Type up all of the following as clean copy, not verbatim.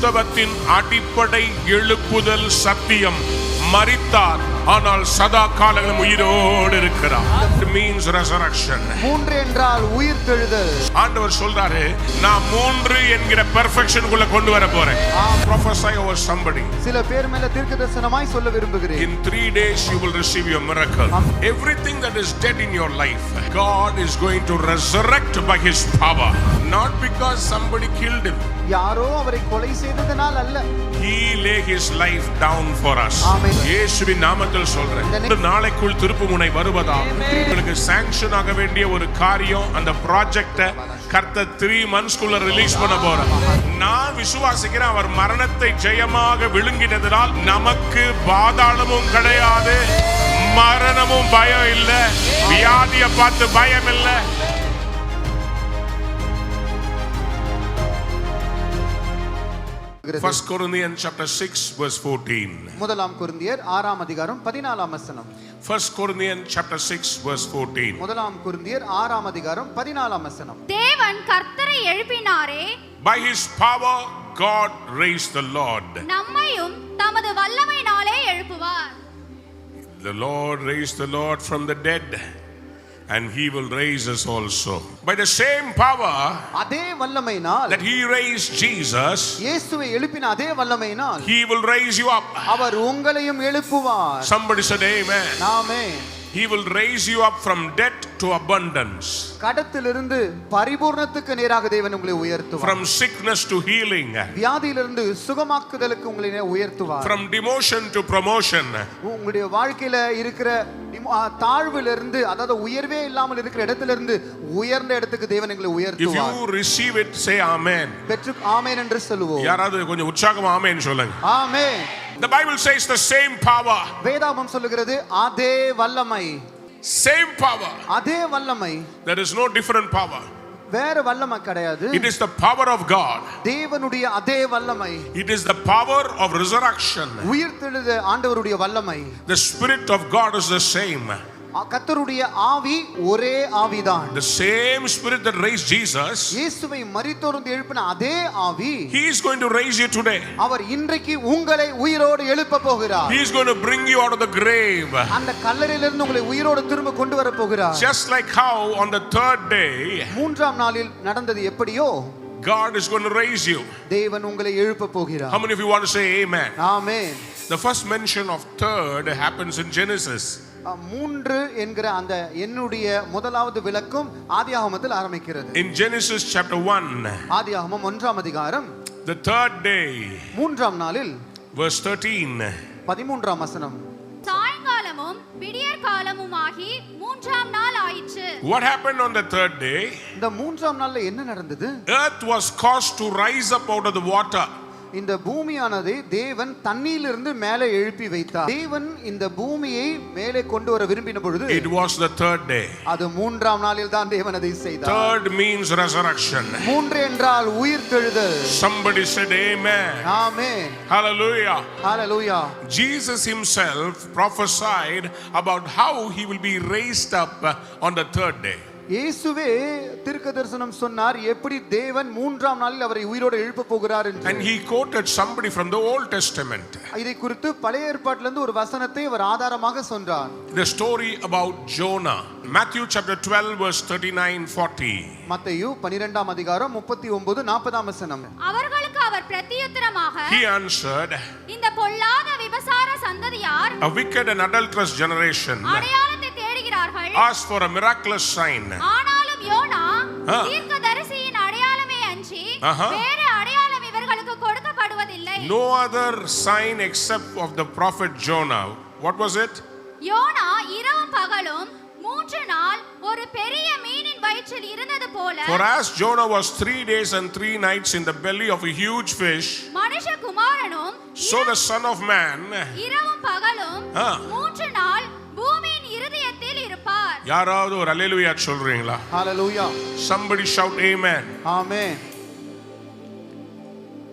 கிறிஸ்தவத்தின் அடிப்படை எழுப்புதல் சத்தியம். மரித்தார், ஆனால் சதா காலங்களும் உயிரோடு இருக்கிறார். It means resurrection. 3 என்றால் உயிர்த்தெழுதல். ஆண்டவர் சொல்றாரு, நான் 3 என்கிற பெர்ஃபெக்ஷன் குள்ள கொண்டு வர போறேன். Prophesy over somebody. சில பேர் மேல தீர்க்கதரிசனமாய் சொல்ல விரும்புகிறேன். In 3 days you will receive your miracle. Everything that is dead in your life, God is going to resurrect by His power. Not because somebody killed Him. யாரோ அவரை கொலை செய்ததனால் அல்ல. He lay His life down for us. இயேசுவின் நாமத்தில் சொல்றேன், இந்த நாளைக்குள் திருப்புமுனை வருவதா. உங்களுக்கு சாங்ஷன் ஆக வேண்டிய ஒரு காரியம், அந்த ப்ராஜெக்ட கர்த்தர் 3 months குள்ள ரிலீஸ் பண்ண போறார். நான் விசுவாசிக்கிறேன், அவர் மரணத்தை ஜெயமாக விழுங்கினதால் நமக்கு பாதாளமும் கிடையாது, மரணமும் பயம் இல்ல, வியாதியை பார்த்து பயம் இல்ல. 1 Corinthians chapter 6 verse 14. முதலாம் கொரிந்தியர் 6ஆம் அதிகாரம் 14ஆம் வசனம். 1 Corinthians chapter 6 verse 14. முதலாம் கொரிந்தியர் 6ஆம் அதிகாரம் 14ஆம் வசனம். தேவன் கர்த்தரை எழுப்பினாரே, by His power God raised the Lord. நம்மையும் தமது வல்லமையினாலே எழுப்புவார். The Lord raised the Lord from the dead, and He will raise us also. By the same power அதே வல்லமையினால் that He raised Jesus, இயேசுவை எழுப்பின அதே வல்லமையினால் He will raise you up. அவர் உங்களையும் எழுப்புவார். Somebody said amen. Amen. He will raise you up from debt to abundance. கடத்திலிருந்து பரிபூரணத்துக்கு நேராக தேவன் உங்களை உயர்த்துவார். From sickness to healing. வியாதியிலிருந்து சுகமாக்குதலுக்கு உங்களை உயர்த்துவார். From demotion to promotion. உங்களுடைய வாழ்க்கையில இருக்கிற தாழ்விலிருந்து, அதாவது உயர்வே இல்லாமல் இருக்கிற இடத்திலிருந்து உயர்ந்த இடத்துக்கு தேவன் உங்களை உயர்த்துவார். If you receive it, say amen. பெற்று ஆமென் என்று சொல்லுவோம். யாராவது கொஞ்சம் உற்சாகமா ஆமென் சொல்லுங்க. ஆமென். The Bible says the same power. வேதாகமம் சொல்லுகிறது அதே வல்லமை. Same power. அதே வல்லமை. There is no different power. வேற வல்லமை கிடையாது. It is the power of God. தேவனுடைய அதே வல்லமை. It is the power of resurrection. உயிர்த்தெழுந்த ஆண்டவருடைய வல்லமை. The Spirit of God is the same. கர்த்தருடைய ஆவி ஒரே ஆவிதான். The same Spirit that raised Jesus, இயேசுவை மரித்தோரிலிருந்து எழுப்பின அதே ஆவி, He is going to raise you today. அவர் இன்றைக்கு உங்களை உயிரோடு எழுப்ப போகிறார். He is going to bring you out of the grave. அந்த கல்லறையிலிருந்து உங்களை உயிரோடு திரும்ப கொண்டு வர போகிறார். Just like how on the 3rd day, 3ஆம் நாளில் நடந்தது எப்படியோ, God is going to raise you. தேவன் உங்களை எழுப்ப போகிறார். How many of you want to say amen? Amen. The first mention of 3rd happens in Genesis. 3 என்கிற அந்த என்னுடைய முதலாவது விளக்கம் ஆதியாகமத்தில் ஆரம்பிக்கிறது. In Genesis chapter 1, ஆதியாகமம் 1ஆம் அதிகாரம், the 3rd day, 3ஆம் நாளில் verse 13. 13ஆம் வசனம். சாயங்காலமும் விடியற் காலமுமாகி 3ஆம் நாள் ஆயிற்று. What happened on the 3rd day? இந்த 3ஆம் நாள்ல என்ன நடந்தது? Earth was caused to rise up out of the water. இந்த பூமியானது தேவன் தண்ணீரிலிருந்து மேலே எழுப்பி வைத்தார். தேவன் இந்த பூமியை மேலே கொண்டு வர விரும்பின பொழுது, It was the 3rd day. அது 3ஆம் நாளில் தான் தேவன் அதை செய்தார். 3rd means resurrection. 3 என்றால் உயிர்த்தெழுதல். Somebody said amen. Amen. Hallelujah. Hallelujah. Jesus Himself prophesied about how He will be raised up on the 3rd day. இயேசுவே தீர்க்கதரிசனம் சொன்னார், எப்படி தேவன் 3ஆம் நாளில் அவரை உயிரோடு எழுப்ப போகிறார் என்று. And he quoted somebody from the Old Testament. இதை குறித்து பழைய ஏற்பாட்டிலிருந்து ஒரு வசனத்தை அவர் ஆதாரமாக சொன்னார். The story about Jonah. Matthew chapter 12 verse 39-40. மத்தேயு 12ஆம் அதிகாரம் 39-40ஆம் வசனம். அவர்களுக்கு அவர் பிரதியுத்தரமாக, He answered, இந்த பொல்லாத விபசார சந்ததியார், a wicked and adulterous generation, அடையாளத்தை தேடுகிறார்கள். asked for a miraculous sign. ஆனாலும் யோனா தீர்க்கதரிசியின் அடையாளமே அன்றி வேறு அடையாளம் இவர்களுக்கு கொடுக்கப்படுவதில்லை. No other sign except of the prophet Jonah. What was it? யோனா இரவும் பகலும் 3 நாள் ஒரு பெரிய மீனின் வயிற்றில் இருந்தது போல, For as Jonah was 3 days and 3 nights in the belly of a huge fish, மனுஷகுமாரனும் so the Son of Man இரவும் பகலும் 3 நாள் பூமியின் இருதயத்தில் இருப்பார். யாராவது ஒரு அல்லேலூயா சொல்றீங்களா? ஹalleluya. Somebody shout amen. ஆமென்.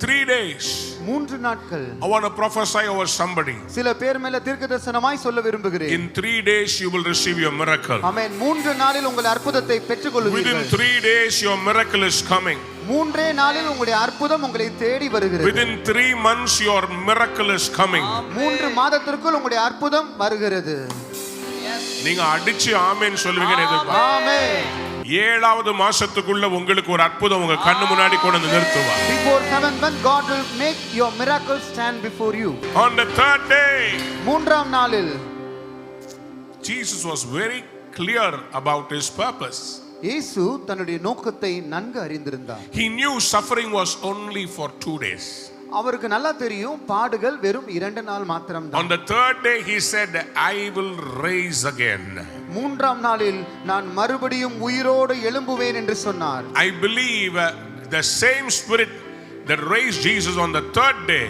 3 days. 3 நாட்கள். I want to prophesy over somebody. சில பேர் மேல தீர்க்கதரிசனமாய் சொல்ல விரும்புகிறேன். In 3 days you will receive your miracle. ஆமென். 3 நாளில் உங்கள் அற்புதத்தை பெற்றுக்கொள்வீர்கள். Within 3 days your miracle is coming. 3 நாளில் உங்களுடைய அற்புதம் உங்களை தேடி வருகிறது. Within 3 months your miracle is coming. 3 மாதத்திற்குள் உங்களுடைய அற்புதம் வருகிறது. நீங்க அடிச்சு ஆமென் சொல்லுவீங்கன்னு எதிர்பார்க்கிறேன். ஆமென். 7வது மாசத்துக்குள்ள உங்களுக்கு ஒரு அற்புதம் உங்க கண்ணு முன்னாடி கொண்டு வந்து நிறுத்துவார். Before 7th month God will make your miracle stand before you. On the 3rd day, 3ஆம் நாளில் Jesus was very clear about his purpose. இயேசு தன்னுடைய நோக்கத்தை நன்கு அறிந்திருந்தார். He knew suffering was only for 2 days. அவருக்கு நல்லா தெரியும் பாடுகள் வெறும் 2 நாள் மாத்திரம்தான். On the 3rd day he said, I will raise again. 3ஆம் நாளில் நான் மறுபடியும் உயிரோடு எழும்புவேன் என்று சொன்னார். I believe the same spirit that raised Jesus on the 3rd day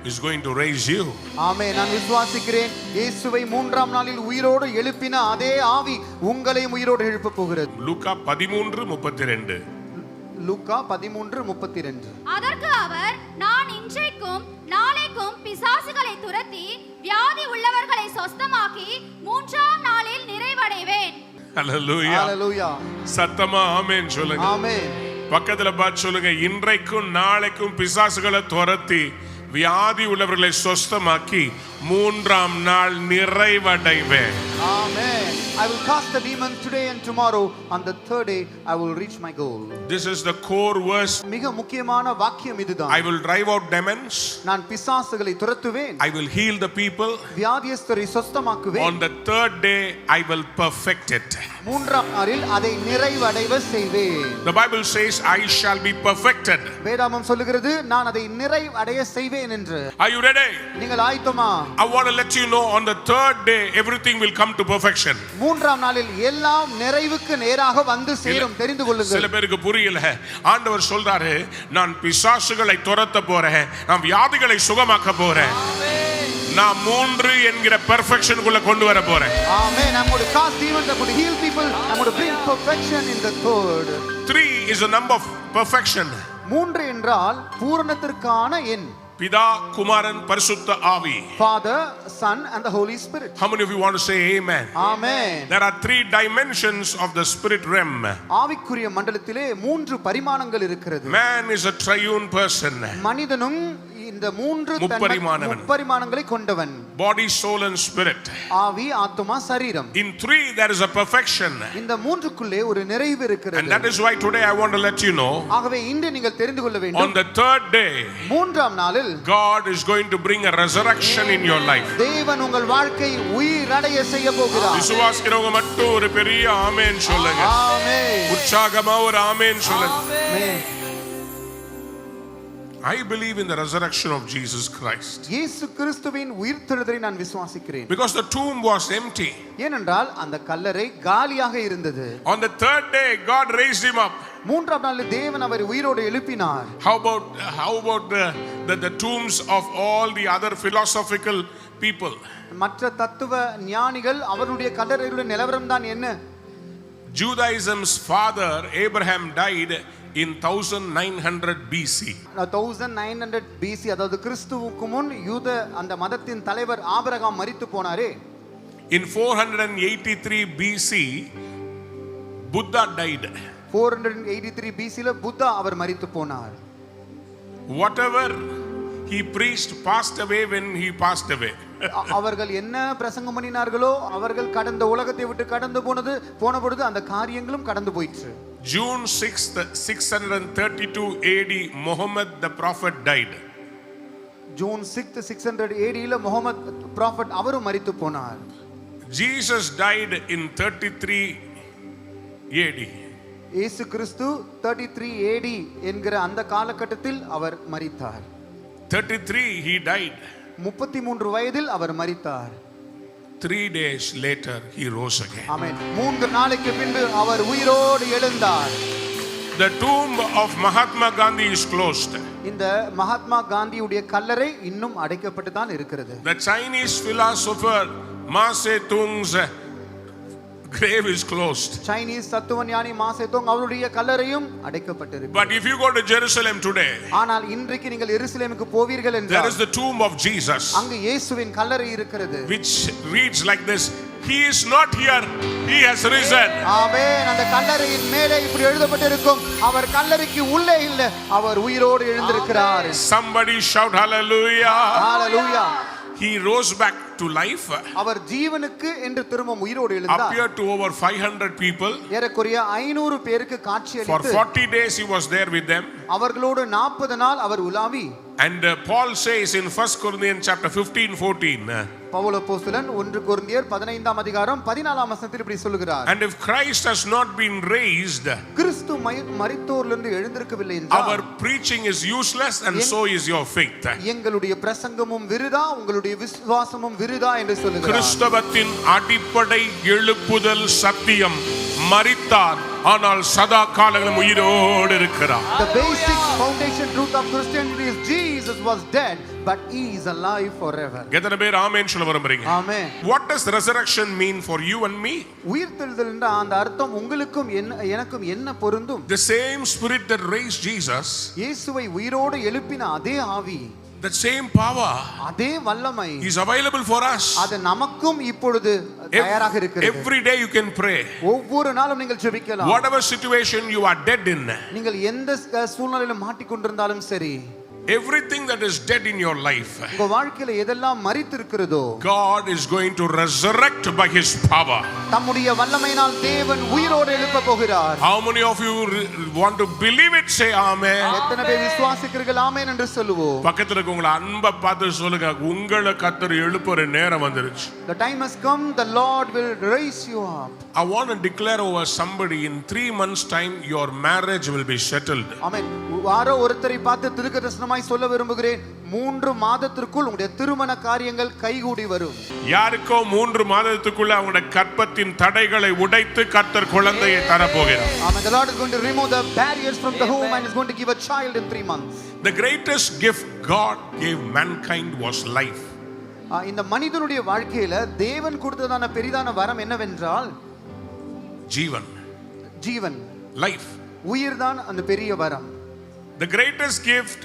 is going to raise you. ஆமென். நான் விசுவாசிக்கிறேன் இயேசுவை 3ஆம் நாளில் உயிரோடு எழுப்பின அதே ஆவி உங்களையும் உயிரோடு எழுப்ப போகிறது. லூக்கா 13:32. லூக்கா 13:32. அதற்கு அவர், நான் இன்றைக்கும் நாளைக்கும் பிசாசுகளை துரத்தி வியாதி உள்ளவர்களை சொஸ்தமாக்கி 3ஆம் நாளில் நிறைவடைவேன். Hallelujah. Hallelujah. சத்தமா ஆமென் சொல்லுங்க. ஆமென். பக்கத்துல பார்த்து சொல்லுங்க, இன்றைக்கும் நாளைக்கும் பிசாசுகளை துரத்தி வியாதி உள்ளவர்களை சொஸ்தமாக்கி 3ஆம் நாள் நிறைவடைவேன். Amen. I will cast the demons today and tomorrow. On the 3rd day I will reach my goal. This is the core verse. மிக முக்கியமான வாக்கியம் இதுதான். I will drive out demons. நான் பிசாசுகளை துரத்துவேன். I will heal the people. வியாதியஸ்தரை சொஸ்தமாக்குவேன். On the 3rd day I will perfect it. 3ஆம் நாளில் அதை நிறைவடைவ செய்வேன். The Bible says I shall be perfected. வேதாகமம் சொல்லுகிறது நான் அதை நிறைவடைய செய்வேன் என்று. Are you ready? நீங்கள் ஆயத்தமா? I want to let you know on the 3rd day everything will come to perfection. 3ஆம் நாளில் எல்லாம் நிறைவுக்கு நேராக வந்து சேரும். தெரிந்து சில கொள்ளுங்கள். பேருக்கு புரியல. ஆண்டவர் சொல்றாரு, நான் பிசாசுகளை துரத்த போறேன், நான் வியாதிகளை சுகமாக்க போறேன், நான் 3 என்கிற பெர்ஃபெக்ஷனுக்குள்ள கொண்டு வர போறேன். Amen. I'm going to cast demons, I'm going to heal people, I'm going to bring perfection in the 3rd. 3 is a number of perfection. 3 என்றால் பூரணத்திற்கான எண். பிதா, குமாரன், பரிசுத்த ஆவி. Father, Son and the Holy Spirit. How many of you want to say amen? Amen. There are 3 dimensions of the spirit realm. ஆவிக்குரிய மண்டலத்திலே 3 பரிமாணங்கள் இருக்கிறது. Man is a triune person. மனிதனும் இந்த 3 முப்பரிமாணங்களை கொண்டவன். Body, soul and spirit. ஆவி, ஆத்துமா, சரீரம். In 3 there is a perfection. இந்த 3க்குள்ளே ஒரு நிறைவு இருக்கிறது. And that is why today I want to let you know. ஆகவே இன்று நீங்கள் தெரிந்து கொள்ள வேண்டும். On the 3rd day, 3ஆம் நாளில் God is going to bring a resurrection in your life. தேவன் உங்கள் வாழ்க்கை உயிரடைய செய்ய போகிறார். விசுவாசிக்கிறவங்க மட்டும் ஒரு பெரிய ஆமென் சொல்லுங்க. ஆமென். உற்சாகமா ஒரு ஆமென் சொல்லுங்க. ஆமென். I believe in the resurrection of Jesus Christ. இயேசு கிறிஸ்துவின் உயிர்த்தெழுதலை நான் விசுவாசிக்கிறேன். Because the tomb was empty. ஏனென்றால் அந்த கல்லறை காலியாக இருந்தது. On the 3rd day God raised him up. 3ஆம் நாளில் தேவன் அவரை உயிரோடு எழுப்பினார். How about the tombs of all the other philosophical people? மற்ற தத்துவ ஞானிகள் அவருடைய கல்லறையுடைய நிலவரம் தான் என்ன? Judaism's father Abraham died in 1900 BC. 1900 BC, அதாவது கிறிஸ்துவுக்கு முன் யூத அந்த மதத்தின் தலைவர் ஆபிரகாம் மரித்து போனாரே. In 483 BC Buddha died. 483 BC ல புத்தா அவர் மரித்து போனார். Whatever he preached passed away when he passed away. அவர்கள் என்ன பிரசங்கம் பண்ணினார்களோ அவர்கள் கடந்த உலகத்தை விட்டு கடந்து போன பொழுது அந்த காரியங்களும் கடந்து போயிற்று. June 6th 632 AD Muhammad the prophet died. June 6th 600 AD ல முஹம்மத் prophet அவரும் மரித்து போனார். Jesus died in 33 AD. இயேசு கிறிஸ்து 33 AD என்கிற அந்த காலகட்டத்தில் அவர் மரித்தார். 33 he died. 33 வயதில் அவர் மரித்தார். 3 days later he rose again. ஆமென். 3 நாளைக்கு பின்பு அவர் உயிரோடு எழுந்தார். The tomb of Mahatma Gandhi is closed. இந்த மகாத்மா காந்தியுடைய கல்லறை இன்னும் அடைக்கப்பட்டு தான் இருக்கிறது. The Chinese philosopher Mao Zedong's grave is closed. Chinese தத்துவஞானி மா சேதுங் அவருடைய கல்லறையும் அடைக்கப்பட்டிருக்கு. But if you go to Jerusalem today, ஆனால் இன்றைக்கு நீங்கள் எருசலேமுக்கு போவீர்கள் there என்றால் is the tomb of Jesus, அங்கு இயேசுவின் கல்லறை இருக்கிறது. which reads like this: He is not here, He has risen. ஆமென். அந்த கல்லறையின் மேலே இப்படி எழுதப்பட்டிருக்கும், அவர் கல்லறைக்கு உள்ளே இல்லை, அவர் உயிரோடு எழுந்திருக்கிறார். Somebody shout hallelujah. Hallelujah. He rose back to life, அவர் ஜீவனுக்கு என்று திரும்ப உயிரோடு எழுந்தார். appeared to over 500 people. ஏறக்குறைய 500 பேருக்கு காட்சி For அளித்து 40 days he was there with them. அவர்களோடு 40 நாள் அவர் உலாவி. And Paul says in 1 Corinthians chapter 15-14, Pavul அப்போஸ்தலன் 1 கொரிந்தியர் 15ஆம் அதிகாரம் 14ஆம் வசனத்தில் இப்படி சொல்கிறார். and if Christ has not been raised, கிறிஸ்து மரித்தோரிலிருந்து எழுந்திருக்கவில்லை என்றால் our preaching is useless and so is your faith. எங்களுடைய பிரசங்கமும் விருதா, உங்களுடைய விசுவாசமும் விருதா என்று சொல்கிறார். கிறிஸ்தவத்தின் அடிப்படை எழுப்புதல் சத்தியம், மரித்தார் ஆனால் சதா காலங்களும் உயிரோடு இருக்கிறார். The basic foundation truth of Christianity is Jesus was dead but he is alive forever. எத்தனை பேர் ஆமென் சொல்ல விரும்புறீங்க? ஆமென். What does resurrection mean for you and me? உயிர்த்தெழுதல் என்ற அந்த அர்த்தம் உங்களுக்கும் எனக்கும் என்ன பொருந்தும்? The same spirit that raised Jesus, இயேசுவை உயிரோடு எழுப்பின அதே ஆவி, that same power அதே வல்லமை is available for us. அது நமக்கும் இப்பொழுது தயாராக இருக்கிறது. Every day you can pray. ஒவ்வொரு நாளும் நீங்கள் ஜெபிக்கலாம். Whatever situation you are dead in, நீங்கள் எந்த சூழ்நிலையில மாட்டிக்கொண்டிருந்தாலும் சரி, everything that is dead in your life, உங்க வாழ்க்கையில எதெல்லாம் மரித்திருக்கிறதோ, God is going to resurrect by his power. தம்முடைய வல்லமையினால் தேவன் உயிரோடு எழுப்ப போகிறார். How many of you want to believe it? Say amen. எத்தனை பேர் விசுவாசிக்கிறீர்கள்? ஆமென் என்று சொல்லுவோம். பக்கத்துல இருக்கவங்கள அன்பை பார்த்து சொல்லுங்க, உங்களை கர்த்தர் எழுப்புற நேரம் வந்துருச்சு. The time has come, the Lord will raise you up. I want to declare over somebody, in 3 months time your marriage will be settled. ஆமென். யாரோ ஒருத்தரை பார்த்து தீர்க்கதரிசனமாய் சொல்ல விரும்புகிறேன், 3 மாதத்திற்குள் உங்களுடைய திருமண காரியங்கள் கைகூடி வரும். யாருக்கோ 3 மாதத்துக்குள்ள அவங்களுடைய கர்ப்பத்தின் தடைகளை உடைத்து கர்த்தர் குழந்தையை தர போகிறார். Amen. The Lord is going to remove the barriers from the home and is going to give a child in 3 months. The greatest gift God gave mankind was life. இந்த மனிதனுடைய வாழ்க்கையில தேவன் கொடுத்ததான பெரிதான வரம் என்னவென்றால் ஜீவன். ஜீவன், life. உயிர்தான் அந்த பெரிய வரம். The greatest gift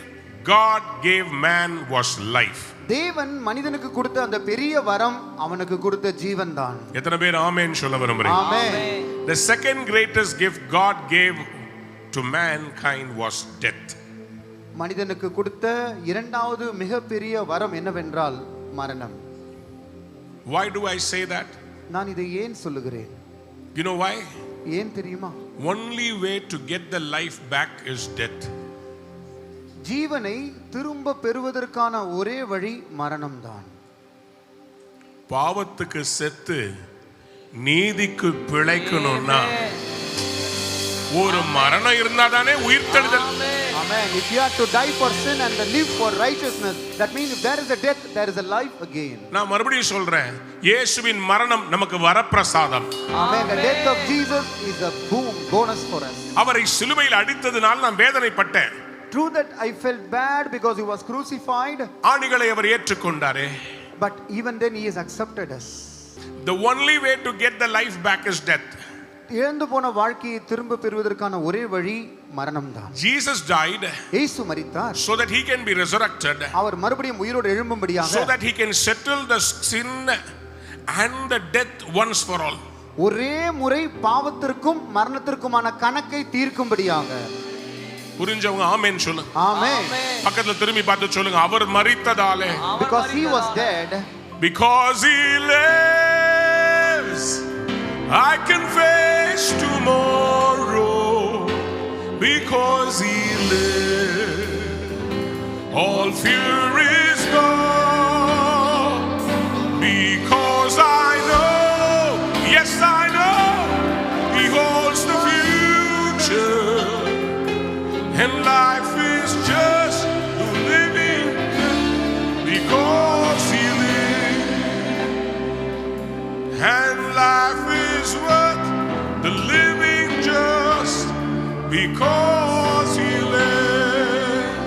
God gave man was life. தேவன் மனிதனுக்கு கொடுத்த அந்த பெரிய வரம் அவனுக்கு கொடுத்த ஜீவன் தான். எத்தனை பேர் ஆமென் சொல்ல விரும்புறீங்க? ஆமென். The second greatest gift God gave to mankind was death. மனிதனுக்கு கொடுத்த இரண்டாவது மிகப்பெரிய வரம் என்னவென்றால் மரணம். Why do I say that? நான் இதை ஏன் சொல்லுகிறேன்? You know why? ஏன் தெரியுமா? Only way to get the life back is death. ஜீவனை திரும்ப பெறுவதற்கான ஒரே வழி மரணம் தான். பாவத்துக்கு செத்து நீதிக்கு பிழைக்கணும்னா ஒரு மரணம் இருந்தாதானே உயிர்த்தெழுதல். Amen. If you have to die for sin and live for righteousness, that means if there is a death, there is a life again. நான் மறுபடியும் சொல்றேன், இயேசுவின் மரணம் நமக்கு வரப்பிரசாதம். Amen. The death of Jesus is a bonus for us. அவரை சிலுவையில் அடித்ததனால் நான் வேதனைப்பட்டேன். True that I felt bad because he was crucified. ஆணிகளை our ஏற்றுக்கொண்டாரே. But even then he has accepted us. The only way to get the life back is death. இழந்து போன வாழ்க்கையை திரும்ப பெறுவதற்கான ஒரே வழி மரணம் தான். Jesus died இயேசு மரித்தார் so that he can be resurrected, அவர் மறுபடியும் உயிரோடு எழும்பும்படியாக, so that he can settle the sin and the death once for all. ஒரே முறை பாவத்திற்கும் மரணத்திற்குமான கணக்கை தீர்க்கும்படியாக. புரிஞ்சவங்க ஆமென் சொல்லுங்க. ஆமென். பக்கத்துல திரும்பி பார்த்து சொல்லுங்க, அவர் மரித்ததாலே, because he was dead, because he lives I can face tomorrow. Because he lives all fear is gone. Because I know, yes I know, he holds the future, and life is just living because he lives, and life is worth the living just because he lives.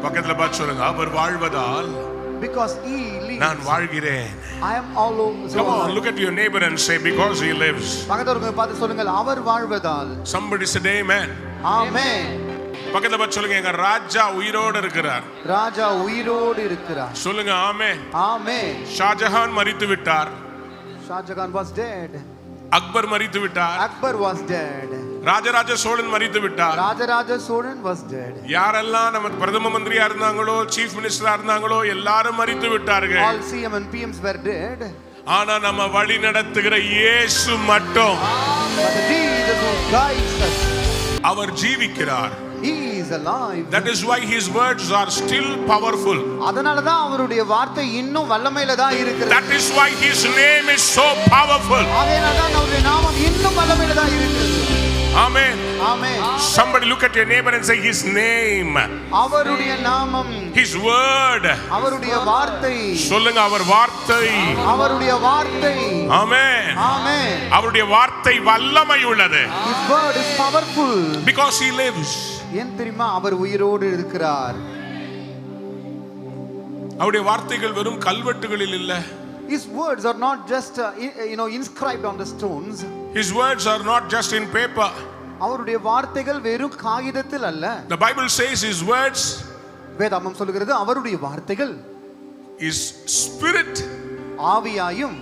பக்கத்துல பார்த்து சொல்லுங்க, அவர் வாழ்வதால் Because he lives. நான் வாழ்கிறேன். I am all over. Come on, look at your neighbor and say, because he lives. பக்கத்துல பார்த்து சொல்லுங்கள், அவர் வாழ்வதால். Somebody said amen. Amen. பக்கத்துல பார்த்து சொல்லுங்க, எங்க ராஜா உயிரோடு இருக்கிறார். ராஜா உயிரோடு இருக்கிறார். சொல்லுங்க ஆமென். Amen. ஷாஜஹான் மரித்து விட்டார். Shahjahan was dead. அக்பர் மரித்து விட்டார். Akbar was dead. Rajaraja Cholan மரித்து விட்டார். Rajaraja Cholan was dead. யாரெல்லாம் நம்ம பிரதம மந்திரியா இருந்தாங்களோ, சீஃப் மினிஸ்டரா இருந்தாங்களோ எல்லாரும் மரித்து விட்டார்கள். All CM and PMs were dead. ஆனா நம்ம வழி நடத்துகிற இயேசு மட்டும் But the Jesus who guides us, அவர் ஜீவிக்கிறார். he is alive. That is why his words are still powerful. அதனால தான் அவருடைய வார்த்தை இன்னும் வல்லமையில தான் இருக்குது. That is why his name is so powerful. அதனால தான் அவருடைய நாமம் இன்னும் வல்லமையில தான் இருக்குது. Amen. Amen. Somebody look at your neighbor and say his name. அவருடைய நாமம், His word. அவருடைய வார்த்தை. சொல்லுங்க அவர் வார்த்தை. அவருடைய வார்த்தை. Amen. Amen. அவருடைய வார்த்தை வல்லமை உள்ளது. His word is powerful. Because he lives. ஏன் தெரியுமா? அவர் உயிரோடு இருக்கிறார். அவருடைய வார்த்தைகள் வெறும் கல்வெட்டுகளில் இல்ல. His words are not just inscribed on the stones. His words are not just in paper. அவருடைய வார்த்தைகள் வெறும் காகிதத்தில் அல்ல. The Bible says his words வேதாகமம் சொல்கிறது அவருடைய வார்த்தைகள் is spirit ஆவியாயும்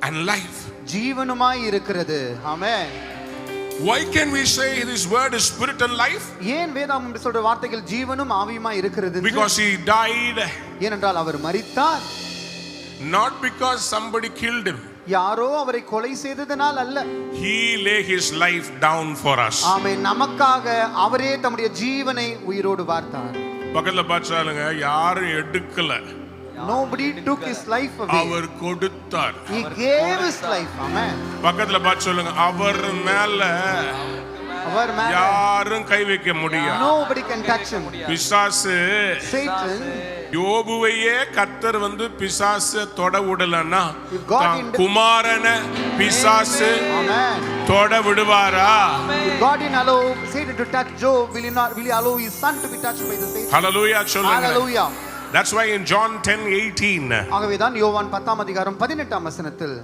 and life. ஜீவனுமாய் இருக்கிறது. ஆமென். Why can we say his word is spirit and life? ஏன் வேதாகமம் சொல்ற வார்த்தைகள் ஜீவனும் ஆவியுமாய் இருக்கிறது? Because he died. ஏனென்றால் அவர் மரித்தார். Not because somebody killed him. யாரோ அவரை கொலை செய்ததனால் அல்ல. He lay his life down for us. ஆமென். நமக்காக அவரே தம்முடைய ஜீவனை உயிரோடு வார்த்தார். பக்கத்துல பார்த்தாலுங்க யாரும் எடுக்கல. Nobody took his life away. அவர் கொடுத்தார். He gave his life. Amen. பக்கத்துல பார்த்து சொல்லுங்க, அவர் மேல அவர் மேல யாரும் கை வைக்க முடியாது. Nobody can touch him. பிசாசு Satan, யோபுவையே கர்த்தர் பிசாசு தொட விடலன்னா குமாரன பிசாசு தொட விடுவாரா? if God didn't allow Satan to touch Job, will he allow his son to be touched by the Satan? Hallelujah சொல்லுங்க. Hallelujah. That's why in John 10:18 ஆகவேதான் யோவான் 10ஆம் அதிகாரம் 18ஆம் வசனத்தில்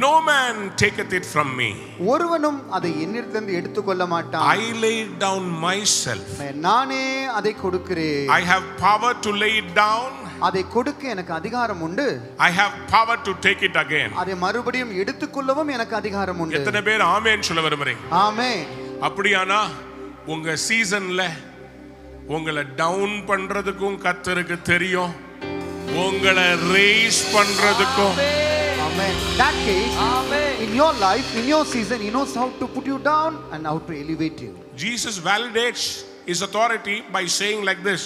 no man taketh it from me. ஒருவனும் அதை என்னிடத்திலிருந்து எடுத்துக்கொள்ள மாட்டான். I lay it down myself. நானே அதை கொடுக்கிறேன். I have power to lay it down. அதை கொடுக்க எனக்கு அதிகாரம் உண்டு. I have power to take it again. அதை மறுபடியும் எடுத்துக்கொள்ளவும் எனக்கு அதிகாரம் உண்டு. எத்தனை பேர் ஆமென் சொல்ல விரும்புறீங்க? ஆமென். அப்படியானா உங்க சீசன்ல உங்களை டவுன் பண்றதுக்கும் கர்த்தருக்கு தெரியும், உங்களை ரேஸ் பண்றதுக்கும். Amen. That case, in your life, in your season, he knows how to put you down and how to elevate you. Jesus validates his authority by saying like this.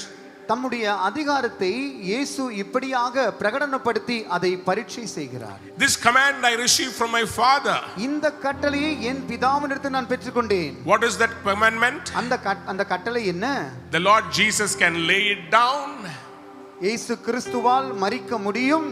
தம்முடைய அதிகாரத்தை இயேசு இப்படியாக பிரகடனப்படுத்தி அதை பரீட்சை செய்கிறார். This command I received from my father. இந்த கட்டளையை என் பிதாவினிடத்தில் நான் பெற்றுக்கொண்டேன். What is that commandment? அந்த கட்டளை என்ன? The Lord Jesus can lay it down. இயேசு கிறிஸ்துவால் மரிக்க முடியும்.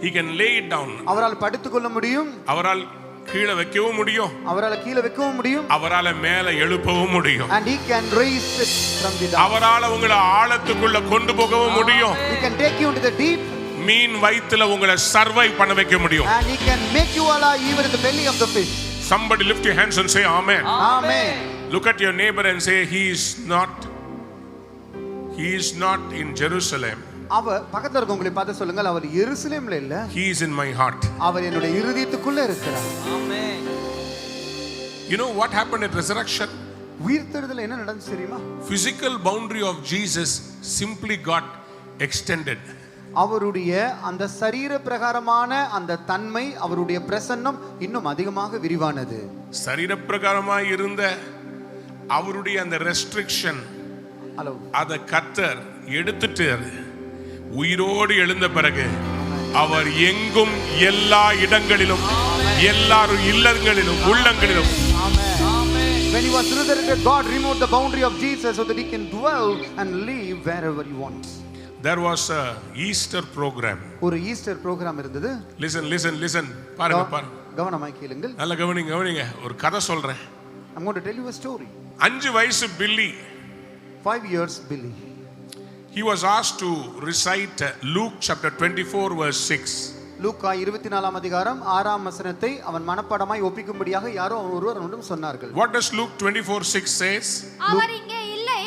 He can lay it down. அவரால் படுத்துக்கொள்ள முடியும். அவரால் கீழே வைக்கவும் முடியும். அவரால் கீழே வைக்கவும் முடியும். அவரால மேலே எழுப்பவும் முடியும். And he can raise it from the down. அவரால உங்களை ஆழத்துக்குள்ள கொண்டு போகவும் முடியும். He can take you into the deep. மீன் வயித்துல உங்களை சர்வைவ் பண்ண வைக்க முடியும். And he can make you alive even in the belly of the fish. Somebody lift your hands and say amen. Amen. Look at your neighbor and say he is not in Jerusalem. அவர் பக்கத்துல இருக்கவங்களை பார்த்து சொல்லுங்க, அவர் எருசலேம்ல இல்ல. He is in my heart. அவர் என்னுடைய இருதயத்துக்குள்ள இருக்கிறார். Amen. You know what happened at resurrection? உயிர்த்தெழுதல் என்ன நடந்துச்சு தெரியுமா? Physical boundary of Jesus simply got extended. அவருடைய அந்த சரீர பிரகாரமான அந்த தன்மை, அவருடைய பிரசன்னம் இன்னும் அதிகமாக விரிவானது. சரீர பிரகாரமாய் இருந்த அவருடைய அந்த ரெஸ்ட்ரிக்ஷன் அத கர்த்தர் எடுத்துட்டு உயிரோடு எழுந்த பிறகு அவர் எங்கும் எல்லா இடங்களிலும் எல்லாரும் இல்லங்களிலும் உள்ளங்களிலும். When he was resurrected, God removed the boundary of Jesus so that he can dwell and live wherever he wants. There was a Easter program. ஒரு ஈஸ்டர் ப்ரோகிராம் இருந்தது. Listen பாருங்க. கவனமாய் கேளுங்கள். நல்ல கவனிங்க. ஒரு கதை சொல்றேன். I'm going to tell you a story. 5 வயசு பில்லி. 5 years Billy. He was asked to recite Luke chapter 24 verse 6. லூக்கா 24 அதிகாரம் 6 வசனத்தை அவன் மனப்பாடமாய் ஒப்பிக்கும்படியாக யாரோ ஒருவர் அவனிடம் சொன்னார்கள். What does Luke 24:6 says? அவர் இங்கே இல்லை,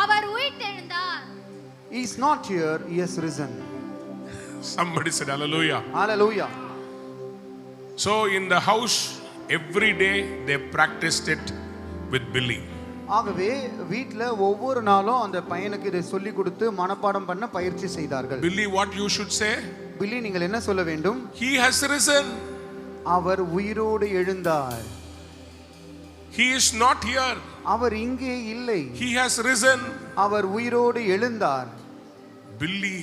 அவர் உயிர்த்தெழுந்தார். He is not here, he has risen. Somebody said hallelujah. Hallelujah. So in the house every day they practiced it with Billy. ஆகவே வீட்ல ஒவ்வொரு நாளும் அந்த பையனுக்கு இதை சொல்லி கொடுத்து மனப்பாடம் பண்ண பயிற்சி செய்தார்கள். Billy, what you should say? பில்லி, நீங்கள் என்ன சொல்ல வேண்டும்? He has risen. அவர் உயிரோடு எழுந்தார். He is not here. அவர் இங்கே இல்லை. He has risen. அவர் உயிரோடு எழுந்தார். Billy,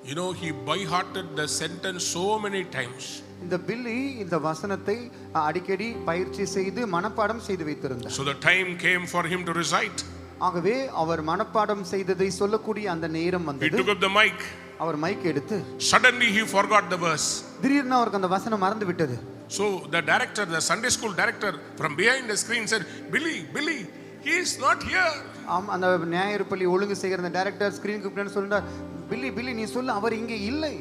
you know, he by-hearted the sentence so many times. இந்த பில்லி இந்த வசனத்தை அடிக்கடி பயிற்சி செய்து மனப்பாடம் செய்து வைத்திருந்தார். So the time came for him to recite. ஆகவே அவர் மனப்பாடம் செய்ததை சொல்லக்கூடிய அந்த நேரம் He வந்தது. took up the mic. அவர் மைக் எடுத்து Suddenly he forgot the verse. திடீர்னு அவருக்கு அந்த வசனம் மறந்து விட்டது. So the director, the Sunday school director from behind the screen said, Billy, he is not here. அந்த ஞாயிறு பள்ளி ஒழுங்கு செய்கிற அந்த டைரக்டர் ஸ்கிரீனுக்கு பின்னாடி சொல்றார், பில்லி நீ சொல்லு, அவர் இங்கே இல்லை.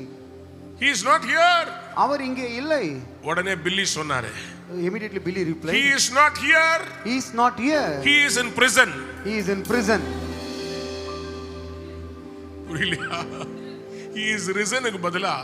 He is not here. அவர் இங்கே இல்லை. உடனே பில்லி சொன்னாரு, Immediately Billy replied, he is not here. he is not here. He is in prison. He is in prison. புரியலையா? He is risen க்கு பதிலா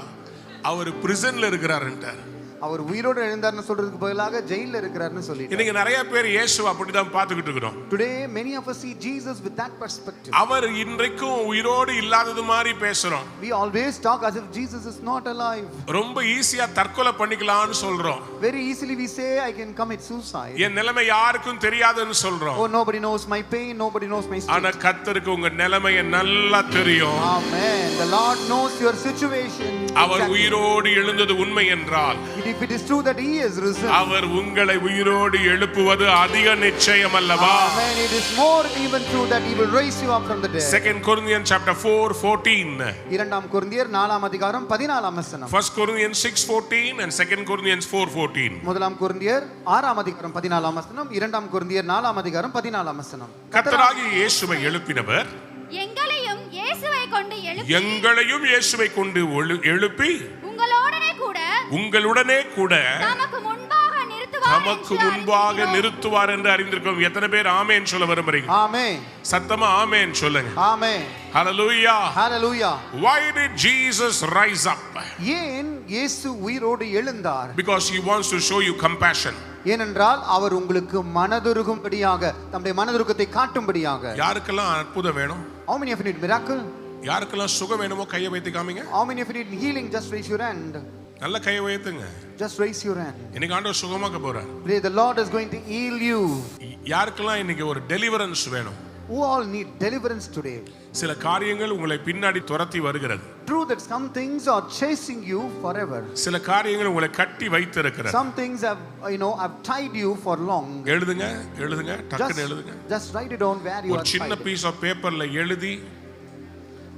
அவர் பிரிசன்ல இருக்கிறாருன்றார். அவர் உயிரோடு எழுந்தார்னு சொல்றதுக்கு பதிலாக ஜெயில்ல இருக்கிறார்னு சொல்லிட்டார். இன்னைக்கு நிறைய பேர் இயேசுவை அப்படிதான் பார்த்துக்கிட்டு இருக்கிறோம். Today many of us see Jesus with that perspective. அவர் இன்றைக்கும் உயிரோடு இல்லாதது மாதிரி பேசுறோம். We always talk as if Jesus is not alive. ரொம்ப ஈஸியா தற்கொலை பண்ணிக்கலாம்னு சொல்றோம். Very easily we say I can commit suicide. என் நிலைமை யாருக்கும் தெரியாதுன்னு சொல்றோம். Oh, nobody knows my pain, nobody knows my ஆனா state. கர்த்தருக்கு உங்க நிலைமையை நல்லா தெரியும். Amen. The Lord knows your situation. அவர் உயிரோடு எழுந்தது உண்மை என்றால், If it is true that he is risen, அவர் உங்களை உயிரோடு எழுப்புவது அதிக நிச்சயம் அல்லவா? amen, it is more even true that he will raise you up from the dead. 2 Corinthians chapter 4:14. இரண்டாம் கொரிந்தியர் 4ஆம் அதிகாரம் 14ஆம் வசனம். 1 Corinthians 6:14 and 2 Corinthians 4:14. முதலாம் கொரிந்தியர் 6ஆம் அதிகாரம் 14ஆம் வசனம், இரண்டாம் கொரிந்தியர் 4ஆம் அதிகாரம் 14ஆம் வசனம். கர்த்தராகிய இயேசுவை எழுப்பினவர் எங்களையும் இயேசுவை கொண்டு எழுப்பி உங்களுடனே கூட நமக்கு முன்பாக நிறுத்துவார் என்று அறிந்திருக்கிறோம். எத்தனை பேர் ஆமென் சொல்ல விரும்புறீங்க? ஆமென். சத்தமா ஆமென் சொல்லுங்க. ஆமென். Hallelujah. Hallelujah. Why did Jesus rise up? ஏன் இயேசு உயிரோடு எழுந்தார்? Because he wants to show you compassion. ஏனென்றால் அவர் உங்களுக்கு மனதுருகும்படியாக, தம்முடைய மனதுருக்கத்தை காட்டும்படியாக. யாருக்கெல்லாம் அற்புதம் வேணும்? How many of you need miracle? யாருக்கெல்லாம் சுகம் வேணுமோ கையை வைத்து காமிங்க. How many of you need healing? Just raise your hand. நல்ல கையை வைத்துங்க. Just raise your hand. இன்னைக்கு ஆண்டவர் சுகமாக்க போறார். Pray, the Lord is going to heal you. யாருக்கெல்லாம் இன்னைக்கு ஒரு டெலிவரன்ஸ் வேணும்? Who all need deliverance today? சில காரியங்கள் உங்களை பின்னாடி துரத்தி வருகிறது. True that some things are chasing you forever. சில காரியங்கள் உங்களை கட்டி வைத்திருக்கிறது. Some things have tied you for long. எழுதுங்க டக்குன்னு எழுதுங்க. Just write it down where you are. ஒரு சின்ன பீஸ் ஆஃப் பேப்பர்ல எழுதி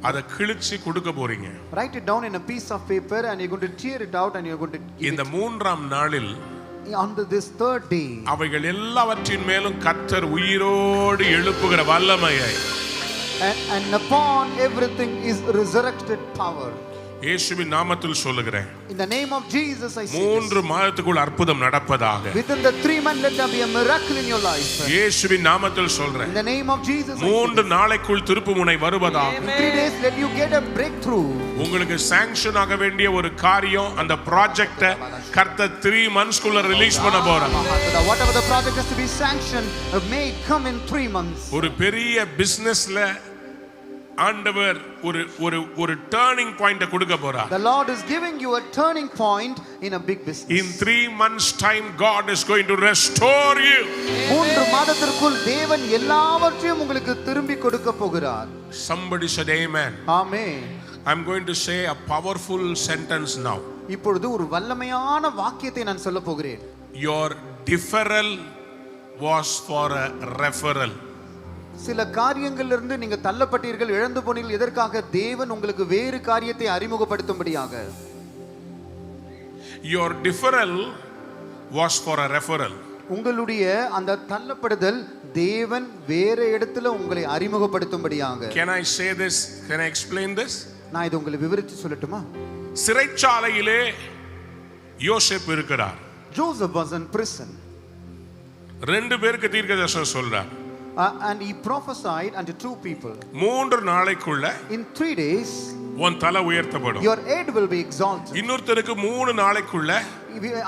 அதை கிழிச்சு கொடுக்க போறீங்க. Write it down in a piece of paper and you're going to tear it out and you're going to give இந்த மூன்றாம் நாளில் on this third day அவைகள் எல்லாவற்றின் மேலும் கர்த்தர் உயிரோடு எழுப்புகிற வல்லமையை and upon everything is resurrected power. இயேசுவின் நாமத்தில் சொல்லுகிறேன். In the name of Jesus I say 3 மாதத்துக்குள் அற்புதம் நடப்பதாக. Within the 3 months let there be a miracle in your life. இயேசுவின் நாமத்தில் சொல்றேன். In the name of Jesus 3 நாளைக்குள் திருப்புமுனை வருவதாக. In 3 days let you get a breakthrough. உங்களுக்கு சாங்க்ஷன் ஆக வேண்டிய ஒரு காரியம், அந்த ப்ராஜெக்ட்ட கர்த்தர் 3 monthsக்குள்ள ரிலீஸ் பண்ண போறார். Whatever the project has to be sanctioned may come in 3 months. ஒரு பெரிய பிசினஸ்ல ஆண்டவர் ஒரு டர்னிங் பாயிண்ட் கொடுக்க போறார். The Lord is giving you a turning point in a big business. In 3 months time God is going to restore you. 3 மாதத்திற்குள் தேவன் எல்லாவற்றையும் உங்களுக்கு திருப்பி கொடுக்க போகிறார். Somebody said amen. Amen. I'm going to say a powerful sentence now. இப்பொழுது ஒரு வல்லமையான வாக்கியத்தை நான் சொல்ல போகிறேன். Your deferral was for a referral. சில காரியங்களிலிருந்து நீங்க தள்ளப்பட்டீர்கள், இழந்து போனீர்கள். எதற்காக? தேவன் உங்களுக்கு வேறு காரியத்தை அறிமுகப்படுத்தும்படியாக. Your deferral was for a referral. உங்களுடைய அந்த தள்ளப்படுதல் தேவன் வேற இடத்துல உங்களை அறிமுகப்படுத்தும்படியாக. Can I say this? Can I explain this? நான் இது உங்களுக்கு விவரித்து சொல்லட்டுமா? சிறைச்சாலையிலே யோசேப்பு இருக்கிறார். Joseph was in prison. ரெண்டு பேருக்கு தீர்க்கதரிசனம் சொல்றார். And he prophesied unto two people. 3 நாளைக்குள்ள In 3 days உன் தலை உயர்த்தப்படும். your head will be exalted. இன்னொருத்தருக்கு 3 நாளைக்குள்ள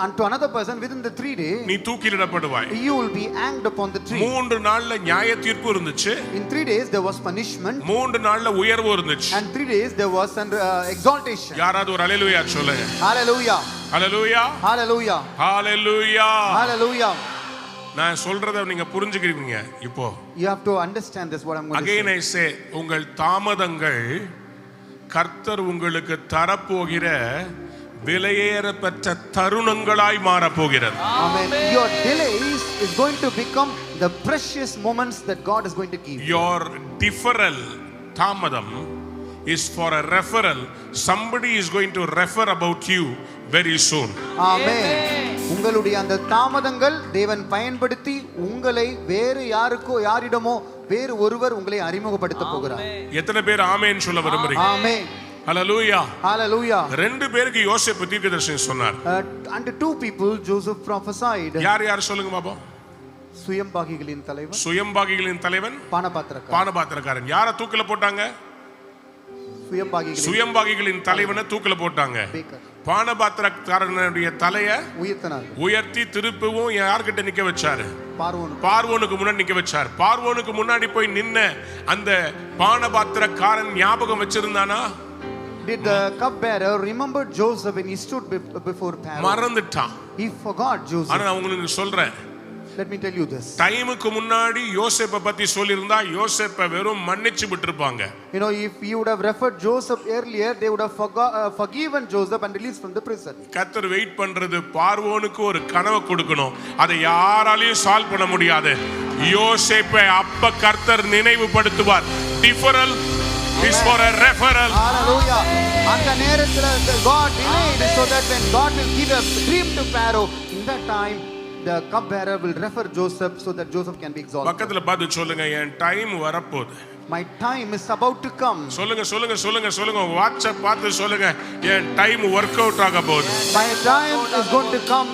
Unto another person within the 3 days நீ தூக்கிலிடப்படுவாய். you will be hanged upon the tree. 3 நாள்ல நியாய தீர்ப்பு இருந்துச்சு. In 3 days there was punishment. 3 நாள்ல உயர்வு இருந்துச்சு. And 3 days there was an exaltation. யாராவது ஒரு ஹalleluya சொல்லுங்க. Hallelujah. ஹalleluya. Hallelujah. ஹalleluya. Hallelujah. நான் சொல்றத நீங்க புரிஞ்சுக்கிறீங்க இப்போ. You have to understand this what I'm going to Again say. I say உங்கள் தாமதங்கள் கர்த்தர் உங்களுக்கு தரப்போகிற விலையேறப்பட்ட தருணங்களாய் மாறப் போகிறது. Amen. Your delays is going to become the precious moments that God is going to give. Your deferral தாமதம் is for a referral. Somebody is going to refer about you very soon. Amen. உங்களுடைய அந்த தாமதங்கள் தேவன் பயன்படுத்தி உங்களை வேறு யாரிடமோ வேறு ஒருவர் உங்களை அறிமுகப்படுத்த போகிறார். எத்தனை பேர் ஆமென் சொல்ல விரும்புறீங்க? ஆமென். ஹalleluya. Hallelujah. ரெண்டு பேருக்கு யோசேப்பு தீர்க்கதரிசனம் சொன்னார். Unto two people Joseph prophesied. யார் சொல்லுங்க பாப்போம். சுயம்பாகிகளின் தலைவன். சுயம்பாகிகளின் தலைவன் பானபாத்திரக்காரன். யார தூக்கில போட்டாங்க? சுயம்பாகிகளின் தலைவனை தூக்கில போட்டாங்க. பானபாத்திரக்காரனுடைய தலைய உயர்த்தி திருப்பவும் யார்கிட்ட நிக்க வச்சாரு? பார்வோனுக்கு முன்னாடி நிக்க வச்சார். பார்வோனுக்கு முன்னாடி போய் நின்ன அந்த பானபாத்திரக்காரன் ஞாபகம் வச்சிருந்தானா? Did the cupbearer remember Joseph when he stood before Pharaoh? மறந்துட்டான். He forgot Joseph. ஆனா நான் உங்களுக்கு சொல்றேன். Let me tell you this. டைமுக்கு முன்னாடி யோசேப்பை பத்தி சொல்லிருந்தா யோசேப்பை வெறும் மன்னிச்சு விட்டுருப்பாங்க. You know, if you would have referred Joseph earlier, they would have forgiven Joseph and released from the prison. கர்த்தர் வெயிட் பண்றது பார்வோனுக்கு ஒரு கனவு கொடுக்கணும். அதை யாராலையும் சால்வ் பண்ண முடியாது. யோசேப்பை அப்ப கர்த்தர் நினைவுபடுத்துவார். டிஃபரல் is for a referral. Hallelujah. அந்த நேரத்துல God delayed so that when God will give a dream to Pharaoh, in that time the cupbearer will refer Joseph so that Joseph can be exalted. பக்கத்துல பார்த்து சொல்லுங்க, என் time வரப்போகுது. My time is about to come. சொல்லுங்க WhatsApp பார்த்து சொல்லுங்க, என் time work out ஆக போகுது. My time is going to come.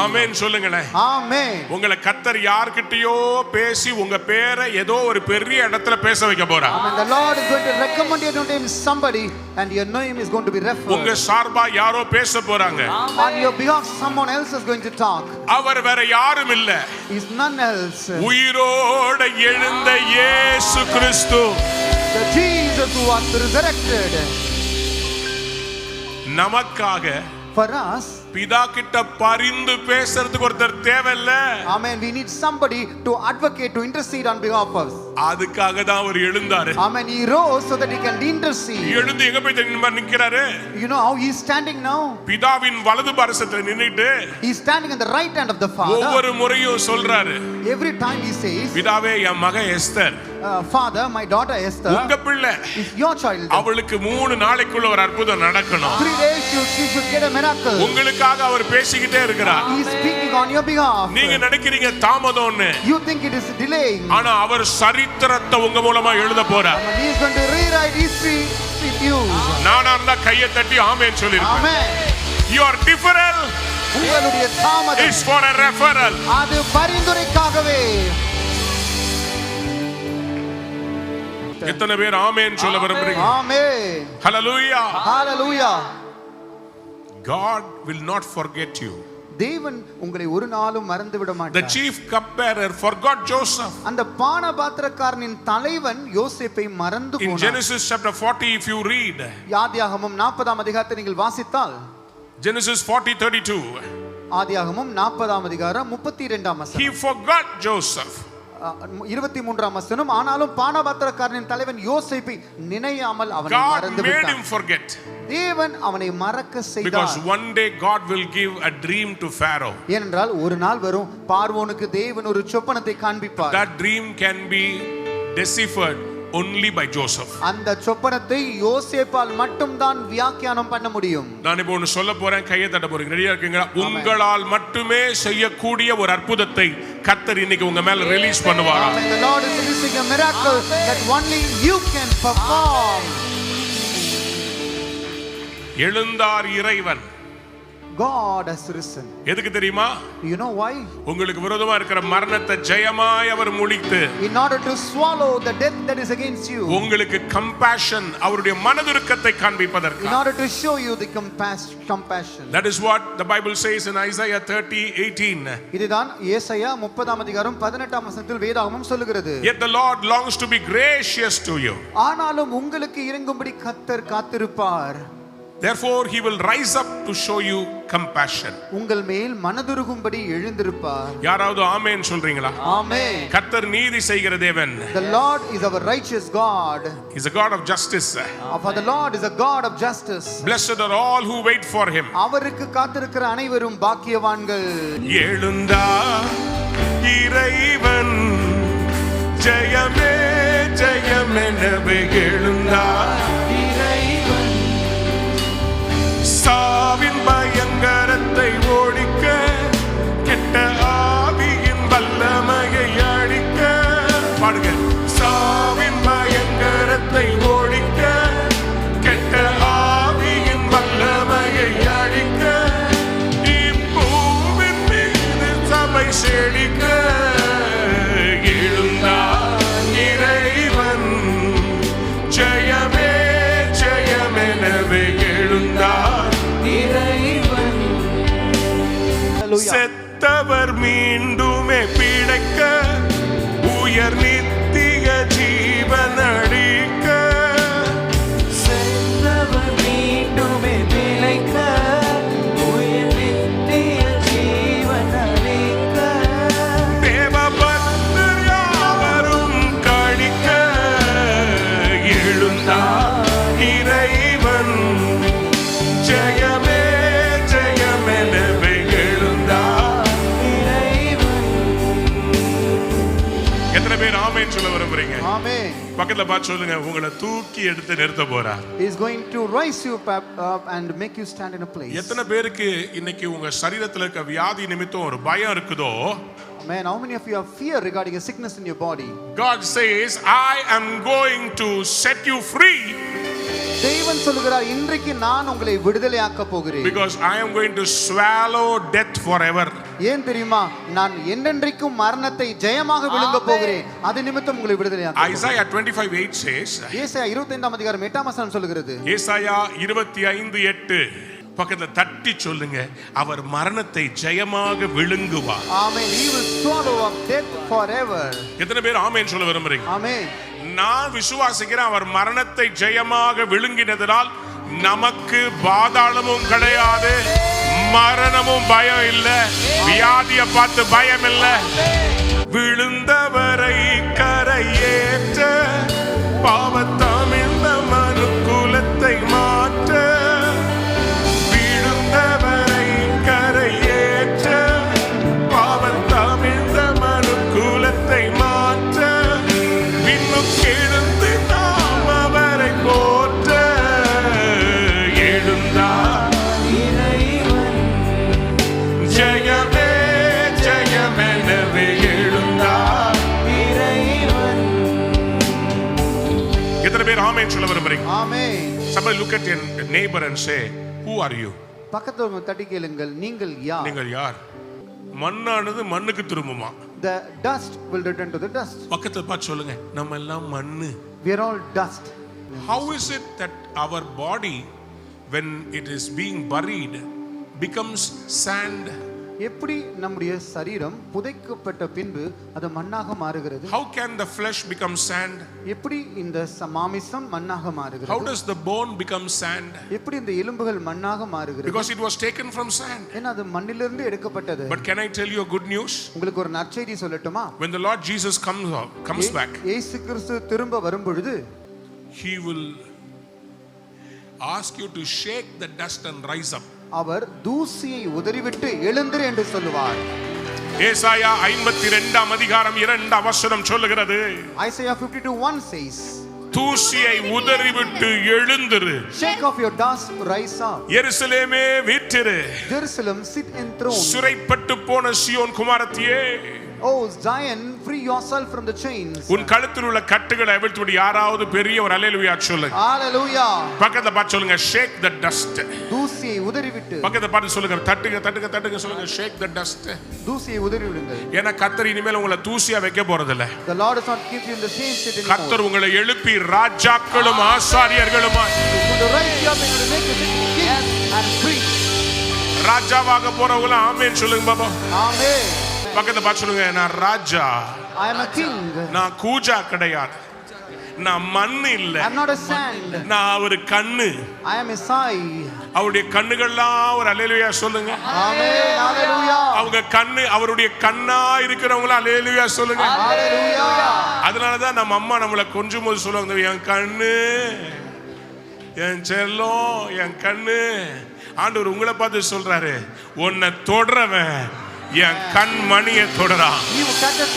ஆமென் சொல்லுங்களே. ஆமென். உங்களை கர்த்தர் யார்கிட்டயோ பேசி உங்க பேரை ஏதோ ஒரு பெரிய இடத்துல பேச வைக்க போறார். Amen. The Lord is going to recommend your name to somebody and your name is going to be referred. உங்க சார்பா யாரோ பேச போறாங்க. On your behalf someone else is going to talk. அவர் வேற யாரும் இல்ல. Is none else. உயிரோட எழுந்த இயேசு கிறிஸ்து. The Jesus who was resurrected. நமக்காக for us பிதா கிட்ட பரிந்து பேசுறதுக்கு ஒருத்தர் தேவையில்ல. Amen. We need somebody to advocate, to intercede on behalf of us. அதுக்காக தான் அவர் எழுந்தாரு. Amen. He rose so that he can intercede. எழுந்து எங்க போய் நிக்கறாரு? You know how he is standing now? பிதாவின் வலது பாரசத்துல நின்னுட்டு he is standing on the right hand of the Father. ஒவ்வொரு முறையும் சொல்றாரு. Every time he says, பிதாவே என் மக Esther. Father, my daughter Esther. உங்க பிள்ளை. is your child. அவளுக்கு 3 நாளைக்குள்ள ஒரு அற்புதம் நடக்கணும். 3 days she should get a miracle. உங்களுக்காக அவர் பேசிக்கிட்டே இருக்கிறார். He is speaking on your behalf. நீங்க நினைக்கிறீங்க தாமதம்னு. You think it is delaying. ஆனா அவர் சரித்திரத்தை உங்க மூலமா எழுத போறார். He is going to rewrite history with you. நானா இருந்தா கையை தட்டி ஆமென் சொல்லிருப்பேன். Amen. Your deferral உங்களுடைய தாமதம் is for a referral. அது பரிந்துரைக்காகவே. எத்தனை பேர் ஆமென் சொல்ல விரும்புறீங்க? ஆமென். ஹalleluya. Hallelujah. God will not forget you. தேவன் உங்களை ஒரு நாளும் மறந்து விட மாட்டார். The chief cupbearer forgot Joseph. அந்த பானபாத்திரக்காரனின் தலைவன் யோசேப்பை மறந்து போனார். In Genesis chapter 40 if you read. ஆதியாகமம் 40ஆம் அதிகாரத்தை நீங்கள் வாசித்தால் Genesis 40:32. ஆதியாகமம் 40ஆம் அதிகாரம் 32ஆம் வசனம். He forgot Joseph. 23ஆம் வசனம். ஆனாலும் பானபாத்திரக்காரனின் தலைவன் யோசேப்பை நினையாமல் அவனை மறந்து விட்டார். God made him forget. தேவன் அவனை மறக்க செய்தார். Because one day God will give a dream to Pharaoh. ஏனென்றால் ஒரு நாள் வரும் பார்வோனுக்கு தேவன் ஒரு சொப்பனத்தை காண்பிப்பார். That dream can be deciphered only by Joseph. அந்த சொப்பனத்தை யோசேப்பால் மட்டும் தான் வியாக்கியானம் பண்ண முடியும். நான் இப்போ ஒன்னு சொல்ல போறேன், கையை தட்ட போறீங்க. ரெடியா இருக்கீங்களா? உங்களால் மட்டுமே செய்யக்கூடிய ஒரு அற்புதத்தை கர்த்தர் இன்னைக்கு உங்க மேல ரிலீஸ் பண்ணுவாரா? Amen. The Lord is releasing a miracle that only you can perform. எழுந்தார் இறைவன். God has risen. எதுக்கு தெரியுமா? You know why? உங்களுக்கு விரோதமா இருக்கிற மரணத்தை ஜெயமாய் அவர் முழித்து, in order to swallow the death that is against you, உங்களுக்கு compassion, அவருடைய மனதுருக்கத்தை காண்பிப்பதற்கு, in order to show you the compassion. That is what the Bible says in Isaiah 30:18. இதுதான் ஏசாயா 30ஆம் அதிகாரம் 18ஆம் வசனத்தில் வேதாகமம் சொல்லுகிறது. Yet the Lord longs to be gracious to you. ஆனாலும் உங்களுக்கு இரங்கும்படி கர்த்தர் காத்திருப்பார். Therefore he will rise up to show you compassion. உங்கள் மேல் மனதுருகும்படி எழுந்திருப்பார். யாராவது ஆமென் சொல்றீங்களா? ஆமென். கர்த்தர் நீதி செய்கிற தேவன். The Lord is our righteous God. He is a God of justice. For the Lord is a God of justice. Blessed are all who wait for him. அவருக்கு காத்திருக்கிற அனைவரும் பாக்கியவான்கள். எழுந்தார் இறைவன், ஜெயமே ஜெயமெனவே எழுந்தார் இறைவன். சாவின் பயங்கரத்தை ஒழிக்க, கெட்ட ஆவியின் வல்லமையை அழிக்க. பாடுங்க. சாவின் பயங்கரத்தை ஒழிக்க, கெட்ட ஆவியின் வல்லமையை அழிக்க, இப்பூவின் மீது சபை செழிக்க. எழுந்தார் இறைவன், ஜெயமே ஜெயமெனவே எழுந்தார் இறைவன். செத்தவர் மீண்டுமே பிழைக்க, உயர் நித்திய ஜீவன் அளிக்க. செத்தவர் மீண்டுமே பிழைக்க, உயர் நித்திய ஜீவன் அளிக்க. தேவபக்தர் யாவரும் கழிக்க, எழுந்தார் இறைவன், ஜெயமே ஜெயமெனவே எழுந்தார் இறைவன். எத்தனை பேர் ஆமென் சொல்ல விரும்புறீங்க? ஆமென். பக்கத்துல பார்த்து சொல்லுங்க, உங்களை தூக்கி எடுத்து நிறுத்த போறார். He is going to rise you up and make you stand in a place. எத்தனை பேருக்கு இன்னைக்கு உங்க சரீரத்துல இருக்க வியாதி நிமித்தம் ஒரு பயம் இருக்குதோ? Man, how many of you have fear regarding a sickness in your body? God says, I am going to set you free. தேவன் சொல்கிறார், இன்றைக்கு நான் உங்களை விடுதலையாக்க போகிறேன். Because I am going to swallow death forever. ஏன் தெரியுமா? நான் என்றென்றைக்கும் மரணத்தை ஜெயமாக விழுங்க போகிறேன். அது நிமித்தம் உங்களை விடுதலையாக்க. Isaiah 25:8 says, ஏசாயா 25ஆம் அதிகாரம் 8ஆம் வசனம் சொல்கிறது. ஏசாயா 25:8 பக்கத்துல தட்டி சொல்லுங்க, அவர் மரணத்தை ஜெயமாக விழுங்குவார். Amen. He will swallow up death forever. எத்தனை பேர் ஆமென் சொல்ல விரும்புறீங்க? Amen. நான் விசுவாசிக்கிறேன், அவர் மரணத்தை ஜெயமாக விழுங்கினதனால் நமக்கு பாதாளமும் கிடையாது, மரணமும் பயம் இல்ல, வியாதியை பார்த்து பயம் இல்ல. விழுந்தவரை கரையேற்ற, பாவத்தமிழ்ந்த மனுக்குலத்தை மாற்ற. விழுந்தவரை கரையேற்ற, பாவத்தமிழ்ந்த மனுக்குலத்தை மாற்ற. விண்ணுக்கெழுந்து நாம் அவரை போற்ற. எழுந்தார் இறைவன், ஜெயமே ஜெயமெனவே எழுந்தார் இறைவன். எத்தனை பேர் ஆமென் சொல்ல விரும்புறீங்க? Amen. Somebody look at your neighbor and say, who are you? பக்கத்துல தட்டி கேளுங்கள், நீங்கள் யார்? நீங்கள் யார்? மண்ணானது மண்ணுக்கு திரும்புமா? The dust will return to the dust. பக்கத்துல பார்த்து சொல்லுங்க, நம்ம எல்லாம் மண்ணு. We are all dust. How is it that our body, when it is being buried, becomes sand? எப்படி நம்முடைய சரீரம் புதைக்கப்பட்ட பின்பு அது மண்ணாக மாறுகிறது? How can the flesh become sand? எப்படி இந்த மாமிசம் மண்ணாக மாறுகிறது? How does the bone become sand? எப்படி இந்த எலும்புகள் மண்ணாக மாறுகிறது? Because it was taken from sand. ஏன்னா அது மண்ணிலிருந்து எடுக்கப்பட்டது. But can I tell you a good news? உங்களுக்கு ஒரு நற்செய்தி சொல்லட்டுமா? When the Lord Jesus comes back, இயேசு கிறிஸ்து திரும்ப வரும் பொழுது, he will ask you to shake the dust and rise up. அவர் தூசியை உதறிவிட்டு எழுந்திரு என்று சொல்லுவார். ஏசாயா 52 அதிகாரம் 2 வசனம் சொல்லுகிறது, Isaiah 52:1 says, தூசியை உதறிவிட்டு எழுந்திரு, shake off your dust, rise up. எருசலேமே வீற்றிரு, Jerusalem, sit enthroned. சிறைப்பட்டு போன Zion குமாரத்தியே, Oh Zion, free yourself from the chains. உன் கழுத்தில் உள்ள கட்டுகளை அவிழ்த்துவிடு. யாராவது பெரிய ஒரு அல்லேலூயா சொல்லுங்க. Hallelujah. பக்கத்துல பார்த்து சொல்லுங்க, shake the dust. தூசியை உதறிவிட்டு. பக்கத்துல பார்த்து சொல்லுங்க, தட்டுங்க தட்டுங்க தட்டுங்க சொல்லுங்க, shake the dust. தூசியை உதறிவிடுங்கள். ஏன்னா கர்த்தர் இனிமேல் உங்களை தூசியா வைக்க போறது இல்ல. The Lord does not keep you in the same state anymore. கர்த்தர் உங்களை எழுப்பி ராஜாக்களும் ஆசாரியர்களுமாய் to rise you up and to make you kings and priests. ராஜாவாக போறவங்க ஆமென் சொல்லுங்க பாபா. Amen. பக்கத்துல பார்த்து சொல்லுங்க, நான் ராஜா, I am a king. நான் கூஜா கிடையாது, நான் மண்ணு இல்ல, I am not a sand. நான் ஒரு கண்ணு. I am a eye. அவருடைய கண்ணுகள்லாம் ஒரு அல்லேலூயா சொல்லுங்க. Amen. Hallelujah. அவங்க கண்ணு, அவருடைய கண்ணா இருக்கிறவங்கள அல்லேலூயா சொல்லுங்க. Hallelujah. அதனாலதான் நம்ம அம்மா நம்மளை கொஞ்சம் போது சொல்லுவாங்க, என் கண்ணு, என் செல்லம், என் கண்ணு. ஆண்டவர் உங்களை பார்த்து சொல்றாரு, உன்னை தொடரவன் என் கண் மணியை தொடரான். You touches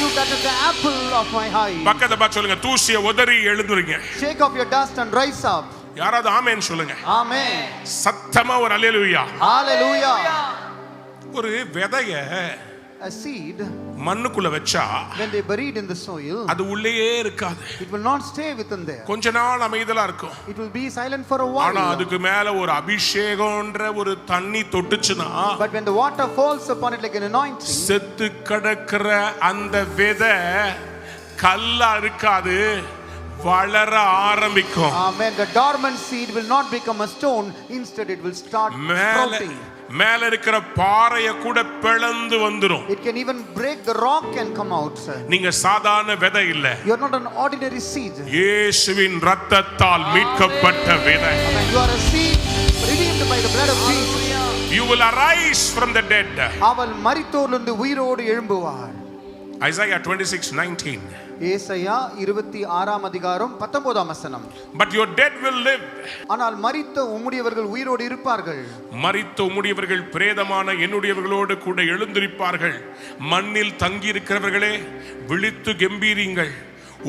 the apple of my eye. பக்கத்தை பார்த்து சொல்லுங்க, தூசியை உதறி எழுந்துருங்க. Shake off your dust and rise up. யாராவது ஆமென் சொல்லுங்க. Amen. சத்தமா ஒரு அல்லேலூயா. Hallelujah. ஒரு விதைய A seed, மண்ணுக்குள்ள வச்சா when they buried in the soil, அது உள்ளேயே இருக்காது. it will not stay within there. கொஞ்ச நாள் அமைதலா இருக்கும். It will be silent for a while. ஆனா அதுக்கு மேல ஒரு அபிஷேகம்ன்ற ஒரு தண்ணி தொட்டுச்சுனா, But when the water falls upon it like an anointing, செத்து கிடக்கிற அந்த விதை கல்லா இருக்காது, வளர ஆரம்பிக்கும். Amen. The dormant seed will not become a stone. Instead, it will start sprouting. மேல இருக்கிற பாறைய கூட பிளந்து வந்துரும். It can even break the rock and come out, sir. நீங்க சாதாரண விதை இல்ல. You are not an ordinary seed. இயேசுவின் இரத்தத்தால் மீட்கப்பட்ட விதை. Amen. You are a seed redeemed by the blood of Jesus. You will arise from the dead. அவள் மரித்தோரிலிருந்து உயிரோடு எழும்புவார். Isaiah 26:19. ஏசாயா 26 அதிகாரம் 19 வசனம். But your dead will live. ஆனால் மரித்த உம்முடையவர்கள் உயிரோடு இருப்பார்கள். மரித்த உம்முடையவர்கள் பிரேதமான என்னுடையவர்களோடு கூட எழுந்திருப்பார்கள். மண்ணில் தங்கி இருக்கிறவர்களே, விழித்து கெம்பீரிங்கள்.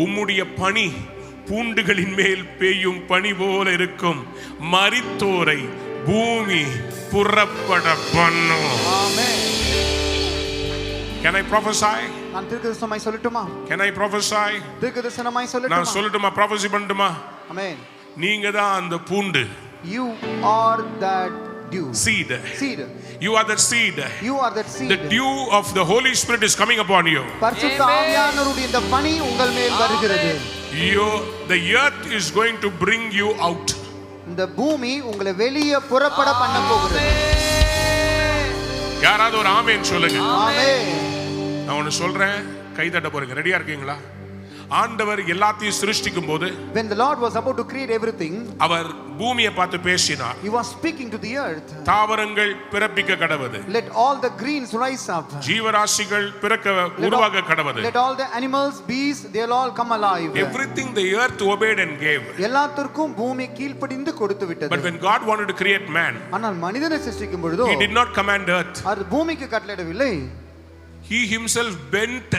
உம்முடைய பனி பூண்டுகளின் மேல் பெய்யும் பனி போல இருக்கும். மரித்தோரை பூமி புறப்பட பண்ணும். Amen. Can I prophesy? நான் தீர்க்கதரிசனமாய் சொல்லட்டுமா? Can I prophesy? தீர்க்கதரிசனமாய் நான் சொல்லட்டுமா? சொல்லட்டுமா? prophesy பண்ணட்டுமா? Amen. நீங்க தான் அந்த பூண்டு. You are that dew. Seed. Seed. You are that seed. You are that seed. The dew of the Holy Spirit is coming upon you. பரிசுத்த ஆவியானவருடைய இந்த பனி உங்கள் மேல் வருகிறது. The earth is going to bring you out. இந்த பூமி உங்களை வெளியே புறப்பட பண்ண போகிறது. யாராவது ஒரு ஆமென் சொல்லுங்க. ஆமென். நான் ஒன்னு சொல்றேன், கை தட்ட போறீங்க. ரெடியா இருக்கீங்களா? ஆண்டவர் எல்லாத்தையும் சிருஷ்டிக்கும் போது, when the Lord was about to create everything, அவர் பூமியை பார்த்து பேசினார். he was speaking to the earth. தாவரங்கள் பிறப்பிக்க கடவது. Let all the greens rise up. ஜீவராசிகள் பிறக்க உருவாக கடவது. Let all the animals, beasts, they'll all come alive. Everything the earth obeyed and gave. எல்லாத்துக்கும் பூமி கீழ்ப்படிந்து கொடுத்து விட்டது. But when God wanted to create man, ஆனால் மனிதனை சிருஷ்டிக்கும் பொழுது he did not command earth. அது பூமிக்கு கட்டளையிடவில்லை. He himself bent,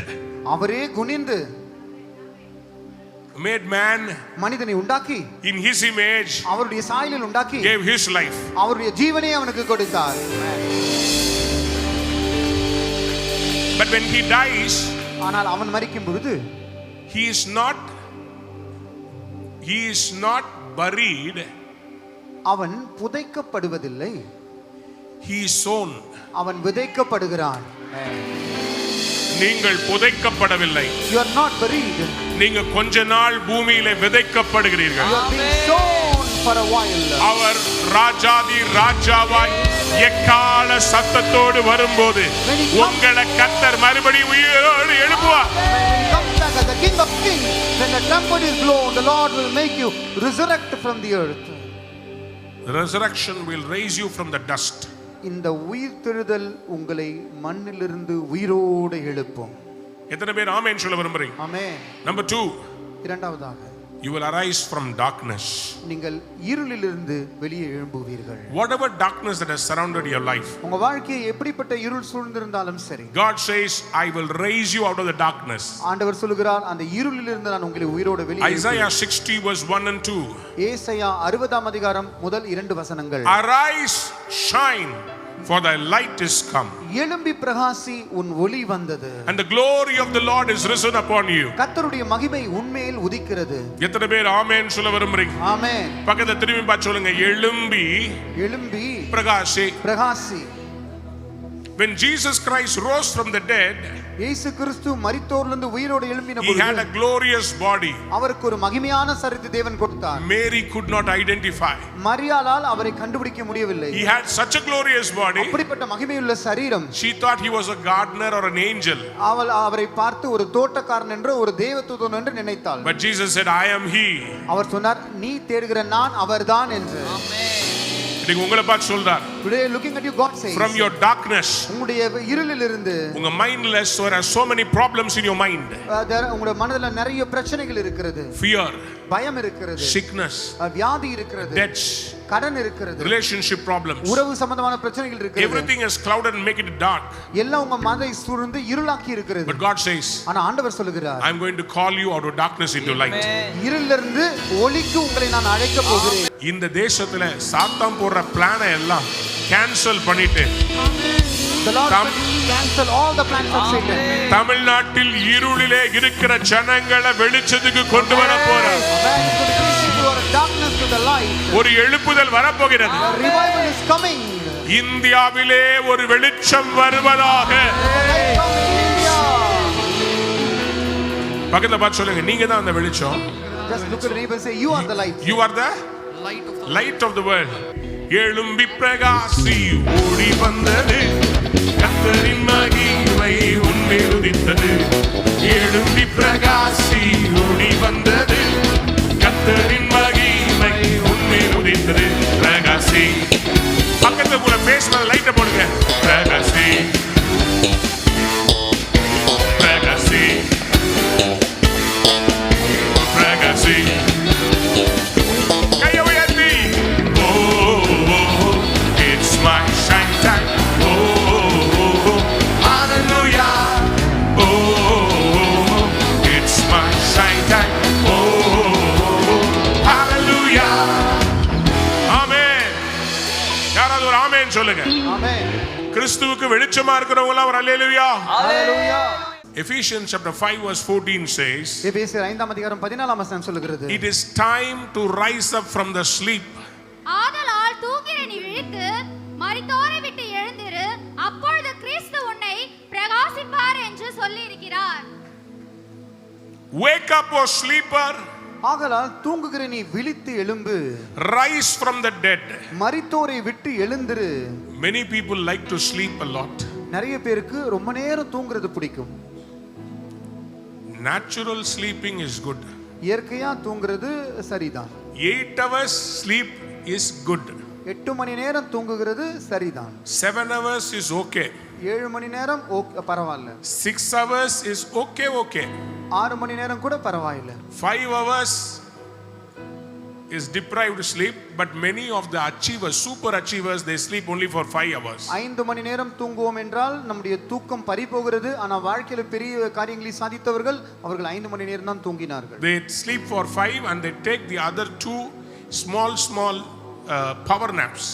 அவரே குனிந்து made man மனிதனை உண்டாக்கி in his image, அவருடைய சாயலில் உண்டாக்கி gave his life. அவருடைய ஜீவனை அவனுக்கு கொடுத்தார். But when he dies, ஆனால் அவன் மரிக்கும் பொழுது he is not buried, அவன் புதைக்கப்படுவதில்லை, he is sown. அவன் விதைக்கப்படுகிறான். நீங்கள் புதைக்கப்படவில்லை, You are not buried. நீங்க கொஞ்ச நாள் பூமியில விதைக்கப்படுகிறீர்கள். You are being sown for a while. அவர் ராஜாதி ராஜாவாய் எக்கால சத்தத்தோடு வரும்போது உங்களை கர்த்தர் மறுபடியும் உயிரோடு எழுப்புவார். When he comes back as the King of Kings, when the trumpet is blown, the Lord will make you resurrect from the earth. The resurrection will raise you from the dust. இந்த உயிர்த்தெழுதல் உங்களை மண்ணிலிருந்து உயிரோடு எழுப்பும். எத்தனை பேர் ஆமென் சொல்ல விரும்புறீங்க? ஆமென். Number 2, இரண்டாவதாக, You will arise from darkness. நீங்கள் இருளிலிருந்து வெளியே எழும்புவீர்கள். Whatever darkness that has surrounded your life, உங்க வாழ்க்கையை எப்படிப்பட்ட இருள் சூழ்ந்திருந்தாலும் சரி, God says, I will raise you out of the darkness. ஆண்டவர் சொல்கிறார், அந்த இருளிலிருந்து நான் உங்களை உயிரோடு வெளியே Isaiah 60 verse 1 and 2. ஏசாயா 60ஆம் அதிகாரம் முதல் 2 வசனங்கள். Arise, shine, for thy light is come. எழும்பி பிரகாசி, உன் ஒளி வந்தது. And the glory of the Lord is risen upon you. கர்த்தருடைய மகிமை உன்மேல் உதிக்கிறது. எத்தனை பேர் ஆமென் சொல்ல விரும்புறீங்க? ஆமென். பக்கத்துல திரும்பி பார்த்து சொல்லுங்க, எழும்பி எழும்பி பிரகாசி. பிரகாசி. When Jesus Christ rose from the dead, இயேசு கிறிஸ்து மரித்தோரிலிருந்து உயிரோடு எழும்பின he had பொழுது a glorious body. அவருக்கு ஒரு மகிமையான சரீரத்தை தேவன் கொடுத்தார். Mary could not identify. மரியாளால் அவரை கண்டுபிடிக்க முடியவில்லை. He had such a glorious body. அப்படிப்பட்ட மகிமையுள்ள சரீரம். She thought he was a gardener or an angel. அவள் அவரை பார்த்து ஒரு தோட்டக்காரன் என்று ஒரு தேவதூதன் என்று நினைத்தாள். But Jesus said, I am he. அவர் சொன்னார், நீ தேடுகிற நான் அவர்தான் என்று. இன்னைக்கு உங்களை பார்த்து சொல்றார், Today looking at you, God says, from your darkness, உங்களுடைய இருளிலிருந்து, உங்க mindless, there are so many problems in your mind. உங்களுடைய மனதில நிறைய பிரச்சனைகள் இருக்கிறது. Fear, பயம் இருக்கிறது. sickness, வியாதி இருக்கிறது. debts, கடன் இருக்கிறது. relationship problems. உறவு சம்பந்தமான பிரச்சனைகள் இருக்கிறது. Everything is clouded and make it dark. எல்லாம் உங்க மனதை சூழ்ந்து இருளாக்கி இருக்கிறது. But God says, ஆனா ஆண்டவர் சொல்கிறார், I'm going to call you out of darkness into light. இருளிலிருந்து ஒளிக்கு உங்களை நான் அழைக்க போகிறேன். இந்த தேசத்துல சாத்தான் போடுற பிளானை எல்லாம் கேன்சல் பண்ணிட்டு, The Lord will cancel all the plans of Satan. தமிழ்நாட்டில் இருளிலே இருக்கிற ஜனங்களை வெளிச்சத்துக்கு கொண்டு வர போறார். Darkness to the light. ஒரு எழுப்புதல் வரப்போகிறது. A revival is coming. இந்தியாவிலே ஒரு வெளிச்சம் வருவதாக. பக்கத்துல பார்த்து சொல்லுங்க, நீங்க தான் அந்த வெளிச்சம். Just look at the neighbor and say, you are the light. You are the light of the world. எழும்பி பிரகாசி, ஓடி வந்தது கர்த்தரின் மகிமை உன்மேல் உதித்தது. எழும்பி பிரகாசி, ஓடி வந்தது கர்த்தரின் மகிமை உன்மேல் உதித்தது. பிரகாசி. பக்கத்துல கூட பேசுற லைட்டை போடுங்க. பிரகாசி, பிரகாசி, பிரகாசி. கையை உயர்த்தி, oh, it's my shine time. Oh, hallelujah. Oh, it's my shine time. Oh, hallelujah. Amen. யாராவது ஒரு ஆமென் சொல்லுங்க. Amen. கிறிஸ்துவுக்கு வெளிச்சமா இருக்கிறவங்க எல்லாம் ஒரு அல்லேலூயா. Hallelujah. Ephesians chapter 5 verse 14 says, எபேசியர் 5ஆம் அதிகாரம் 14ஆம் வசனம் சொல்கிறது, it is time to rise up from the sleep. ஆதலால் தூங்கிற நீ விழித்து மரித்தோரை விட்டு எழுந்திரு, அப்பொழுது கிறிஸ்து உன்னை பிரகாசிப்பார் என்று சொல்லி இருக்கிறார். Wake up, O sleeper. ஆதலால் தூங்குகிற நீ விழித்து எழும்பு, Rise from the dead. மரித்தோரை விட்டு எழுந்திரு. Many people like to sleep a lot. நிறைய பேருக்கு ரொம்ப நேரம் தூங்குறது பிடிக்கும். Natural sleeping is good. இயற்கையா தூங்குறது சரிதான். 8 hours sleep is good. 8 மணி நேரம் தூங்குகிறது சரிதான். 7 hours is okay. 7 மணி நேரம் பரவாயில்ல. 6 hours is okay. 6 மணி நேரம் கூட பரவாயில்ல. 5 hours is deprived sleep, but many of the achievers, super achievers, they sleep only for 5 hours. 5 மணி நேரம் தூங்குவோம் என்றால் நம்முடைய தூக்கம் பறி போகிறது. ஆனா வாழ்க்கையில பெரிய காரியங்களை சாதித்தவர்கள் அவர்கள் 5 மணி நேரம் தான் தூங்கினார்கள். They sleep for 5 and they take the other 2 small power naps.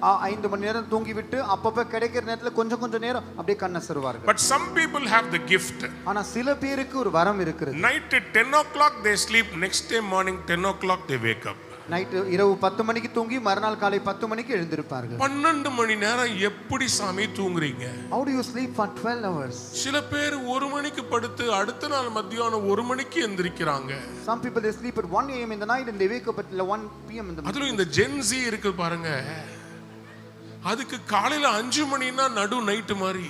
5 மணி நேரம் தூங்கிவிட்டு அப்பப்ப கிடைக்கிற நேரத்துல கொஞ்சம் நேரம் அப்படியே கண்ணை சருவார்கள். But some people have the gift. ஆனா சில பேருக்கு ஒரு வரம் இருக்குது. Night at 10 o'clock they sleep, next day morning 10 o'clock they wake up. Night இரவு 10 மணிக்கு தூங்கி மறுநாள் காலை 10 மணிக்கு எழுந்திருப்பார்கள். 12 மணி நேரம் எப்படி சாமி தூங்குறீங்க? How do you sleep for 12 hours? சில பேர் 1 மணிக்கு படுத்து அடுத்த நாள் மத்தியானம் 1 மணிக்கு எந்திரிக்கிறாங்க. Some people they sleep at 1 am in the night and they wake up at 1 pm in the morning. அதுல இந்த ஜென்சி இருக்கு பாருங்க, அதுக்கு காலையில 5 மணினா நடு நைட் மாதிரி.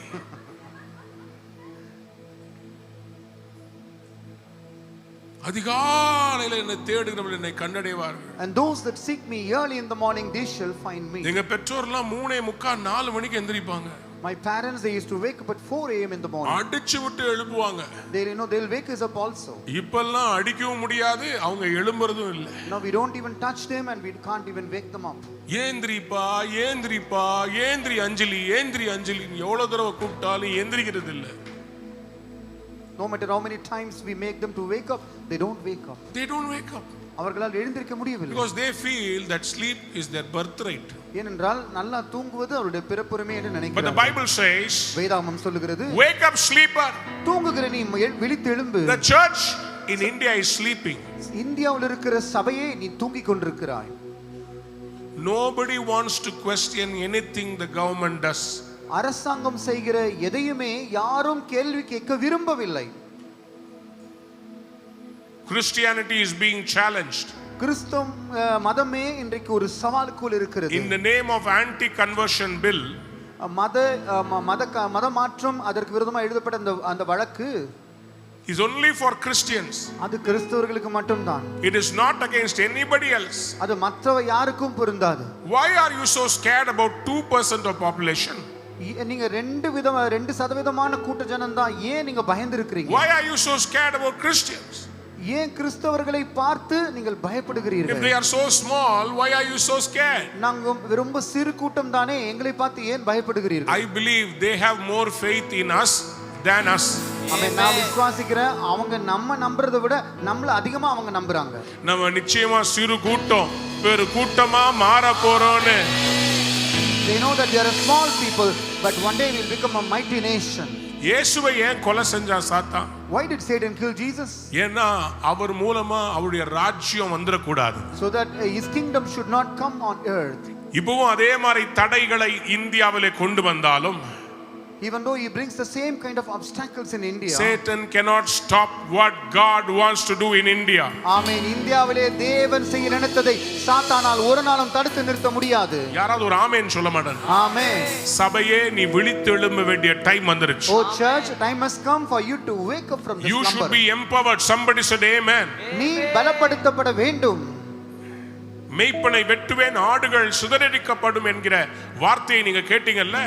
அதிகாலையில என்னை தேடுகிறவர்கள் என்னை கண்டடைவார்கள். And those that seek me early in the morning they shall find me. எங்க பெற்றோர்லாம் 3:45 4 மணிக்கு எந்திரிப்பாங்க. My parents, they used to wake up at 4 a.m. in the morning. அடிச்சு விட்டு எழுப்புவாங்க. They'll wake us up also. இப்பெல்லாம் அடிக்கவும் முடியாது, அவங்க எழும்பறதும் இல்ல. Now we don't even touch them and we can't even wake them up. ஏந்திரிப்பா ஏந்திரிப்பா ஏந்திரி அஞ்சலி ஏந்திரி அஞ்சலி எவ்வளவு தடவை கூப்பிட்டாலும் ஏந்திரிக்கிறது இல்ல. No matter how many times we make them to wake up, they don't wake up. They don't wake up. அவர்களால் எழுந்திருக்க முடியவில்லை. Because they feel that sleep is their birthright. ஏனென்றால் நல்லா தூங்குவது அவருடைய பிறப்புரிமை என்று But the நினைக்கிறார்கள். Bible says, வேதாகமம் சொல்லுகிறது, wake up sleeper. தூங்குகிற நீ விழித்து எழும்பு. The church in India is sleeping. இந்தியாவில் இருக்கிற சபையே நீ தூங்கிக் கொண்டிருக்கிறாய். Nobody wants to question anything the government does. அரசாங்கம் செய்கிற எதையுமே யாரும் கேள்வி கேட்க விரும்பவில்லை. Christianity is being challenged. கிறிஸ்தவ மதமே இன்றைக்கு ஒரு சவாலுக்குள் இருக்கிறது. In the name of anti-conversion bill, மத மாற்றம் அதற்கு விரோதமாக எழுதப்பட்ட அந்த வழக்கு is only for Christians. அது கிறிஸ்தவர்களுக்கு மட்டும்தான். It is not against anybody else. அது மற்றவ யாருக்கும் பொருந்தாது. Why are you so scared about 2% of population? நீங்க 2% கூட்ட ஜனம் தான், ஏன் நீங்க பயந்து இருக்கிறீங்க? Why are you so scared about Christians? ஏன் கிறிஸ்தவர்களை பார்த்து நீங்கள் பயப்படுகிறீர்கள்? If they are so small, why are you so scared? நாங்க ரொம்ப சிறு கூட்டம் தானே, எங்களை பார்த்து ஏன் பயப்படுகிறீர்கள்? I believe they have more faith in us than us. நான் விசுவாசிக்கிறேன், அவங்க நம்ம நம்புறதை விட நம்மள அதிகமா அவங்க நம்புறாங்க. நம்ம நிச்சயமா சிறு கூட்டம் பெரு கூட்டமா மாற போறோம்னு. They know that they are a small people, but one day we will become a mighty nation. இயேசுவை ஏன் கொலை செஞ்சான் சாத்தான்? Why did Satan kill Jesus? ஏன்னா அவர் மூலமா அவருடைய ராஜ்யம் வந்துட கூடாது. So that his kingdom should not come on earth. இப்பவும் அதே மாதிரி தடைகளை இந்தியாவிலே கொண்டு வந்தாலும், even though he brings the same kind of obstacles in India, Satan cannot stop what God wants to do in India. ஆமென். இந்தியாவிலே தேவன் செய்ய நினைத்ததை சாத்தானால் ஒரு நாளும் தடுத்து நிறுத்த முடியாது. யாராவது ஒரு ஆமென் சொல்ல மாட்டாங்க. ஆமென். சபையே நீ விழித்து எழும்ப வேண்டிய டைம் வந்துருச்சு. Oh church, time has come for you to wake up from the You slumber. should be empowered. Somebody said amen. நீ பலப்படுத்தப்பட வேண்டும். மேய்ப்பனை வெட்டுவேன் ஆடுகள் சிதறடிக்கப்படும் என்கிற வார்த்தையை நீங்க கேட்டீங்கல்ல?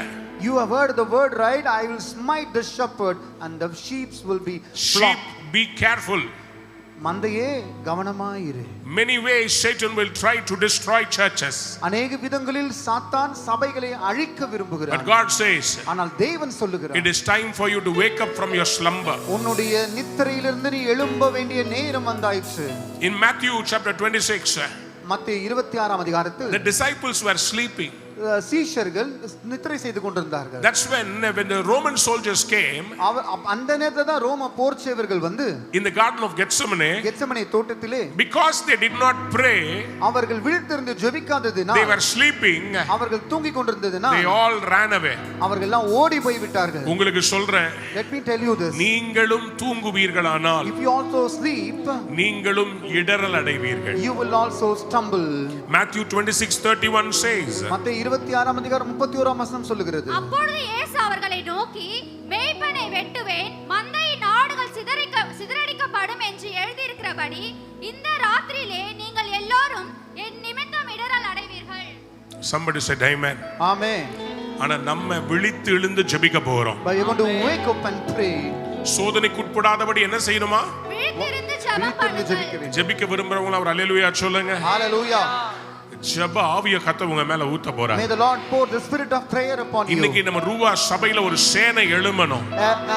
You have heard the word, right? I will smite the shepherd and the sheep will be Sheep, flock. be careful. மந்தையே கவனமாயிரு. Many ways Satan will try to destroy churches. அநேக விதங்களில் சாத்தான் சபைகளை அழிக்க But விரும்புகிறான். God says, ஆனால் தேவன் சொல்லுகிறார், it is time for you to wake up from your slumber. உன்னுடைய நித்திரையிலிருந்து நீ எழும்ப வேண்டிய நேரம் வந்தாயிற்று. In Matthew chapter 26, மத்தேயு 26ஆம் அதிகாரத்தில் the disciples were sleeping. சீஷர்கள் நித்திரை செய்து கொண்டிருந்தார்கள். That's when the Roman soldiers came. அந்த நேரத்துல தான் ரோம போர்ச்சேவர்கள் வந்து In the garden of Gethsemane, Gethsemane தோட்டத்திலே because they did not pray, அவர்கள் விழித்திருந்து ஜெபிக்காததினால், they were sleeping, அவர்கள் தூங்கிக் கொண்டிருந்ததினால் they all ran away. அவர்கள் எல்லாம் ஓடி போய் விட்டார்கள். உங்களுக்கு சொல்றேன், Let me tell you this. நீங்களும் தூங்குவீர்களானால் If you also sleep, நீங்களும் இடறல் அடைவீர்கள். you will also stumble. Matthew 26:31 says, மத்தேயு 26ஆம் அதிகாரம் 31ஆம் வசனம் சொல்லுகிறது, அப்பொழுது இயேசு அவர்களை நோக்கி, மேய்ப்பனை வெட்டுவேன், மந்தையின் ஆடுகள் சிதறடிக்கப்படும் என்று எழுதியிருக்கிறபடி இந்த ராத்திரியிலே நீங்கள் எல்லாரும் என் நிமித்தம் இடறல் அடைவீர்கள். Somebody said amen. Amen. ஆனா நம்ம விழித்து எழுந்து ஜெபிக்க போறோம். But you are going to wake up and pray. சோதனைக்கு உட்படாதபடி என்ன செய்யணுமா? விழித்திருந்து ஜெபம் பண்ணுங்கள். ஜெபிக்க விரும்புறவங்க அவர் அல்லேலூயா சொல்லுங்க. Hallelujah. ஜெப ஆவிய கர்த்தர் உங்க மேல ஊத்த போறார். May the Lord pour the spirit of prayer upon you. இன்னைக்கு நம்ம ரூவா சபையில ஒரு சேனை எழுமணும்.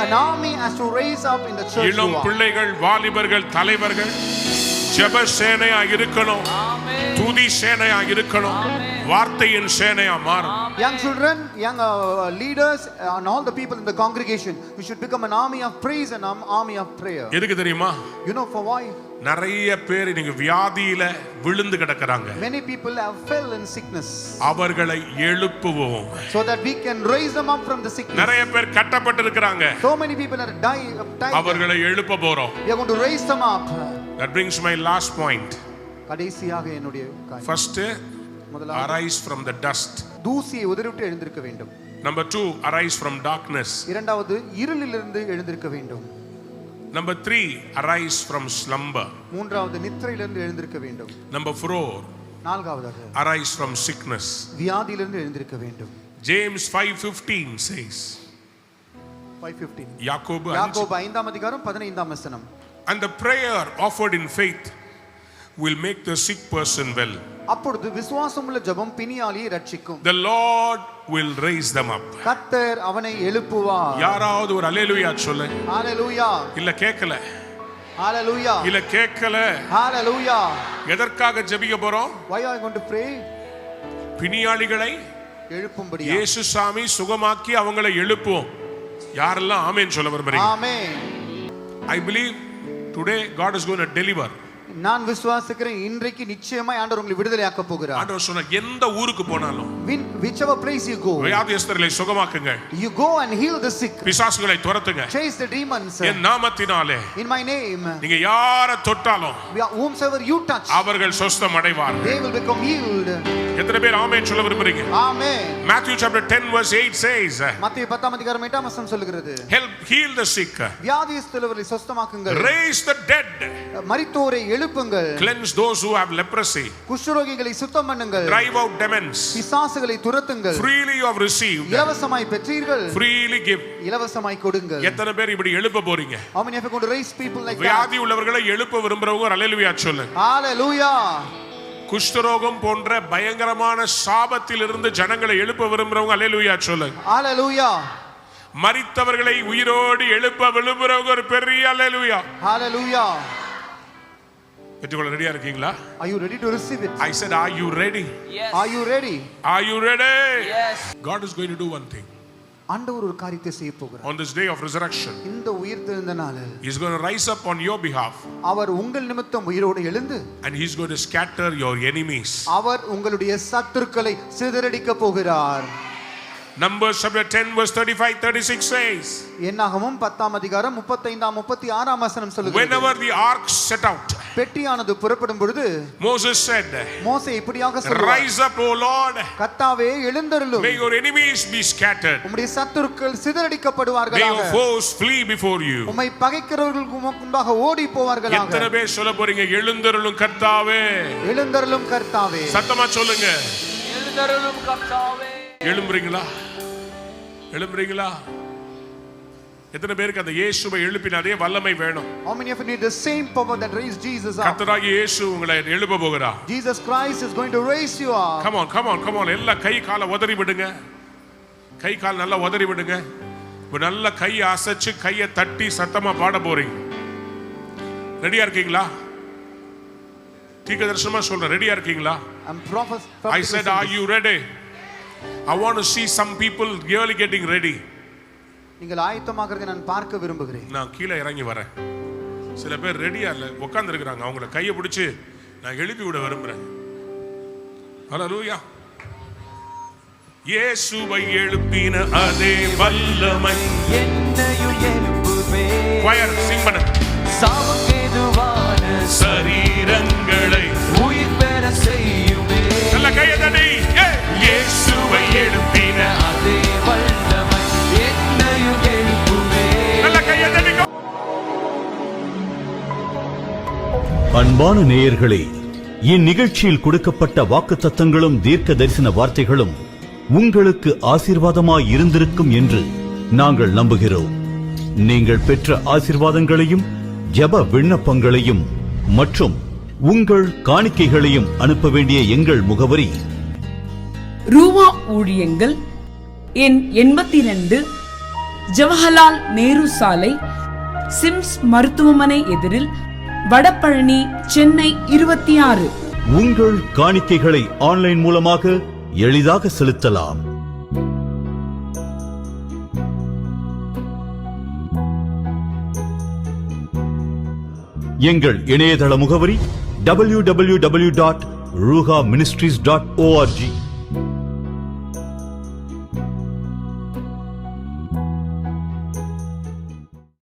An army has to raise up in the church. இளம் பிள்ளைகள், வாலிபர்கள், தலைவர்கள் ஜெப சேனையா இருக்கணும். துதி சேனையா இருக்கணும். வார்த்தையின் சேனையா மாறணும். Young children, young leaders and all the people in the congregation, we should become an army of praise and an army of prayer. எதுக்கு தெரியுமா? You know for why? நிறைய பேர் இன்னைக்கு வியாதியில விழுந்து கிடக்குறாங்க. Many people have fell in sickness. அவர்களை எழுப்புவோம். So that we can raise them up from the sickness. நிறைய பேர் கட்டப்பட்டு இருக்காங்க. So many people are dying. அவர்களை எழுப்ப போறோம். We are going to raise them up. That brings my last point. கடைசியாக என்னுடைய First, arise from the dust. தூசியை உதறிவிட்டு எழுந்திருக்க வேண்டும். Number 2, arise from darkness. இரண்டாவது இருளிலிருந்து எழுந்திருக்க வேண்டும். Number 3, arise from slumber. மூன்றாவது நித்திரையிலிருந்து எழுந்திருக்க வேண்டும். Number 4, நான்காவதாக arise from sickness. வியாதியிலிருந்து எழுந்திருக்க வேண்டும். James 5:15 says. 5:15. யாக்கோபு யாக்கோபு 5ஆம் அதிகாரம் 15ஆம் வசனம். And the prayer offered in faith will make the sick person well. அப்பொழுது விசுவாசமுள்ள ஜெபம் பிணியாளியை ரட்சிக்கும். The Lord will raise them up. கர்த்தர் அவனை எழுப்புவார். யாராவது ஒரு அல்லேலூயா சொல்ல. ஹalleluya. இல்ல கேட்கல. ஹalleluya. இல்ல கேட்கல. ஹalleluya. எதற்காக ஜெபிக்க போறோம்? Why are you going to pray? பிணியாளிகளை எழுப்பும்படியா. இயேசு சாமி சுகமாக்கி அவங்களை எழுப்புவோம். யாரெல்லாம் ஆமென் சொல்ல விரும்புறீங்க? ஆமென். I believe today God is going to deliver. நான் விசுவாசிக்கிறேன் இன்றைக்கு நிச்சயமா ஆண்டவர் உங்களை விடுதலையாக்க போகிறார். ஆண்டவர் சொன்னார் எந்த ஊருக்கு போனாலும் whichever place you go, வியாதியஸ்தர்களை சுகமாக்குங்க. you go and heal the sick. பிசாசுகளை துரத்துங்க. chase the demons. என் நாமத்தினாலே in my name. நீங்க யாரை தொட்டாலும் whomsoever you touch, அவர்கள் சுஸ்தம் அடைவார்கள். they will become healed. எத்தனை பேர் ஆமென் சொல்ல விரும்புறீங்க? ஆமென். Matthew chapter 10 verse 8 says, மத்தேயு 10ஆம் அதிகாரம் 8ஆம் வசனம் சொல்கிறது, help heal the sick, வியாதியஸ்தர்களை சுத்தமாக்குங்கள், raise the dead, மரித்தோரை எழுப்புங்கள், cleanse those who have leprosy, குஷ்டரோகிகளை சுத்தம் பண்ணுங்கள், drive out demons, பிசாசுகளை துரத்துங்கள், freely you have received, இலவசமாய் பெற்றீர்கள், freely give. இலவசமாய் கொடுங்கள். எத்தனை பேர் இப்படி எழுப்ப போறீங்க? How many of you are going to raise people like that? வியாதி உள்ளவர்களை எழுப்ப விரும்புறவங்க ஒரு அல்லேலூயா சொல்லுங்க. ஹalleluya. குஷ்டரோகம் போன்ற பயங்கரமான சாபத்தில் இருந்து ஜனங்களை எழுப்ப விரும்புறவங்க அல்லேலூயா சொல்லுங்க. ஹalleluya. மரித்தவர்களை உயிரோடு எழுப்ப விரும்புறவங்க ஒரு பெரிய அல்லேலூயா. ஹalleluya. பெற்றுக்கொள்ள ரெடியா இருக்கீங்களா? Are you ready to receive it? I said, are you ready? Yes. Are you ready? Are you ready? Yes. God is going to do one thing. ஆண்டவர் ஒரு காரியத்தை செய்ய போகிறார். On this day of resurrection, இந்த உயிர்த்தெழுந்த நாளில் He is going to rise up on your behalf. அவர் உங்கள் நிமித்தம் உயிரோடு எழுந்து, and He is going to scatter your enemies. அவர் உங்களுடைய சத்துருக்களை சிதறடிக்க போகிறார். Numbers chapter 10 verse 35-36 says, என்னாகமம் 10ஆம் அதிகாரம் 35ஆம் 36ஆம் வசனம் சொல்லுகிறது, whenever the ark set out, பெட்டியானது புறப்படும் பொழுது Moses said, மோசே இப்படியாக சொல்வார், rise up, O Lord, கர்த்தாவே எழுந்தருளும், may your enemies be scattered, உம்முடைய சத்துருக்கள் may சிதறடிக்கப்படுவார்களாக, your foes flee before you. உம்மை பகைக்கிறவர்களுக்கு முன்பாக ஓடி போவார்களாக. எத்தனை பேர் சொல்ல போறீங்க? எழுந்தருளும் கர்த்தாவே. எழுந்தருளும் கர்த்தாவே. சத்தமா சொல்லுங்க. எழுந்தருளும் கர்த்தாவே. எழும்புறீங்களா? எழும்புறீங்களா? எத்தனை பேருக்கு அந்த இயேசுவை எழுப்பின அதே வல்லமை வேணும்? How many of you need the same power that raised Jesus up? கர்த்தராகிய இயேசு உங்களை எழுப்ப போகிறார். Jesus Christ is going to raise you up. Come on, come on, come on. எல்லா கை காலை உதறி விடுங்க. கை கால் நல்லா உதறி விடுங்க. ஒரு நல்ல கை அசைச்சு கையை தட்டி சத்தமா பாட போறீங்க. ரெடியா இருக்கீங்களா? தீர்க்கதரிசனமா சொல்றேன், ரெடியா இருக்கீங்களா? I said, are you ready? I want to see some people really getting ready. நீங்கள் ஆயத்தமாகிறதை நான் பார்க்க விரும்புகிறேன். நான் கீழே இறங்கி வரேன். சில பேர் ரெடியா இல்ல, உட்கார்ந்து இருக்காங்க. அவங்கள கையை பிடிச்சு நான் எழுப்பி விட விரும்புறேன். ஹalleluya. இயேசுவை எழுப்பின அதே வல்லமை என்னையும் எழுப்புவே. choir sing பண்ணு. சாவுக்கேதுவான சரீரங்களை உயிர் பெற செய்யுமே. நல்ல கையை தட்டி இயேசுவை எழுப்பின அதே வல்லமை என்னையும் எழுப்புவே. நல்ல கையை தட்டி. அன்பான நேயர்களே, இந்நிகழ்ச்சியில் கொடுக்கப்பட்ட வாக்குத்தத்தங்களும் தீர்க்க தரிசன வார்த்தைகளும் உங்களுக்கு ஆசீர்வாதமாய் இருந்திருக்கும் என்று நாங்கள் நம்புகிறோம். நீங்கள் பெற்ற ஆசீர்வாதங்களையும் ஜெப விண்ணப்பங்களையும் மற்றும் உங்கள் காணிக்கைகளையும் அனுப்ப வேண்டிய எங்கள் முகவரி: ரூவா ஊழியங்கள், எண் 82, ஜவஹர்லால் நேரு சாலை, சிம்ஸ் மருத்துவமனை எதிரில், வடபழனி, சென்னை 26. உங்கள் காணிக்கைகளை ஆன்லைன் மூலமாக எளிதாக செலுத்தலாம். எங்கள் இணையதள முகவரி www.ruhaministries.org.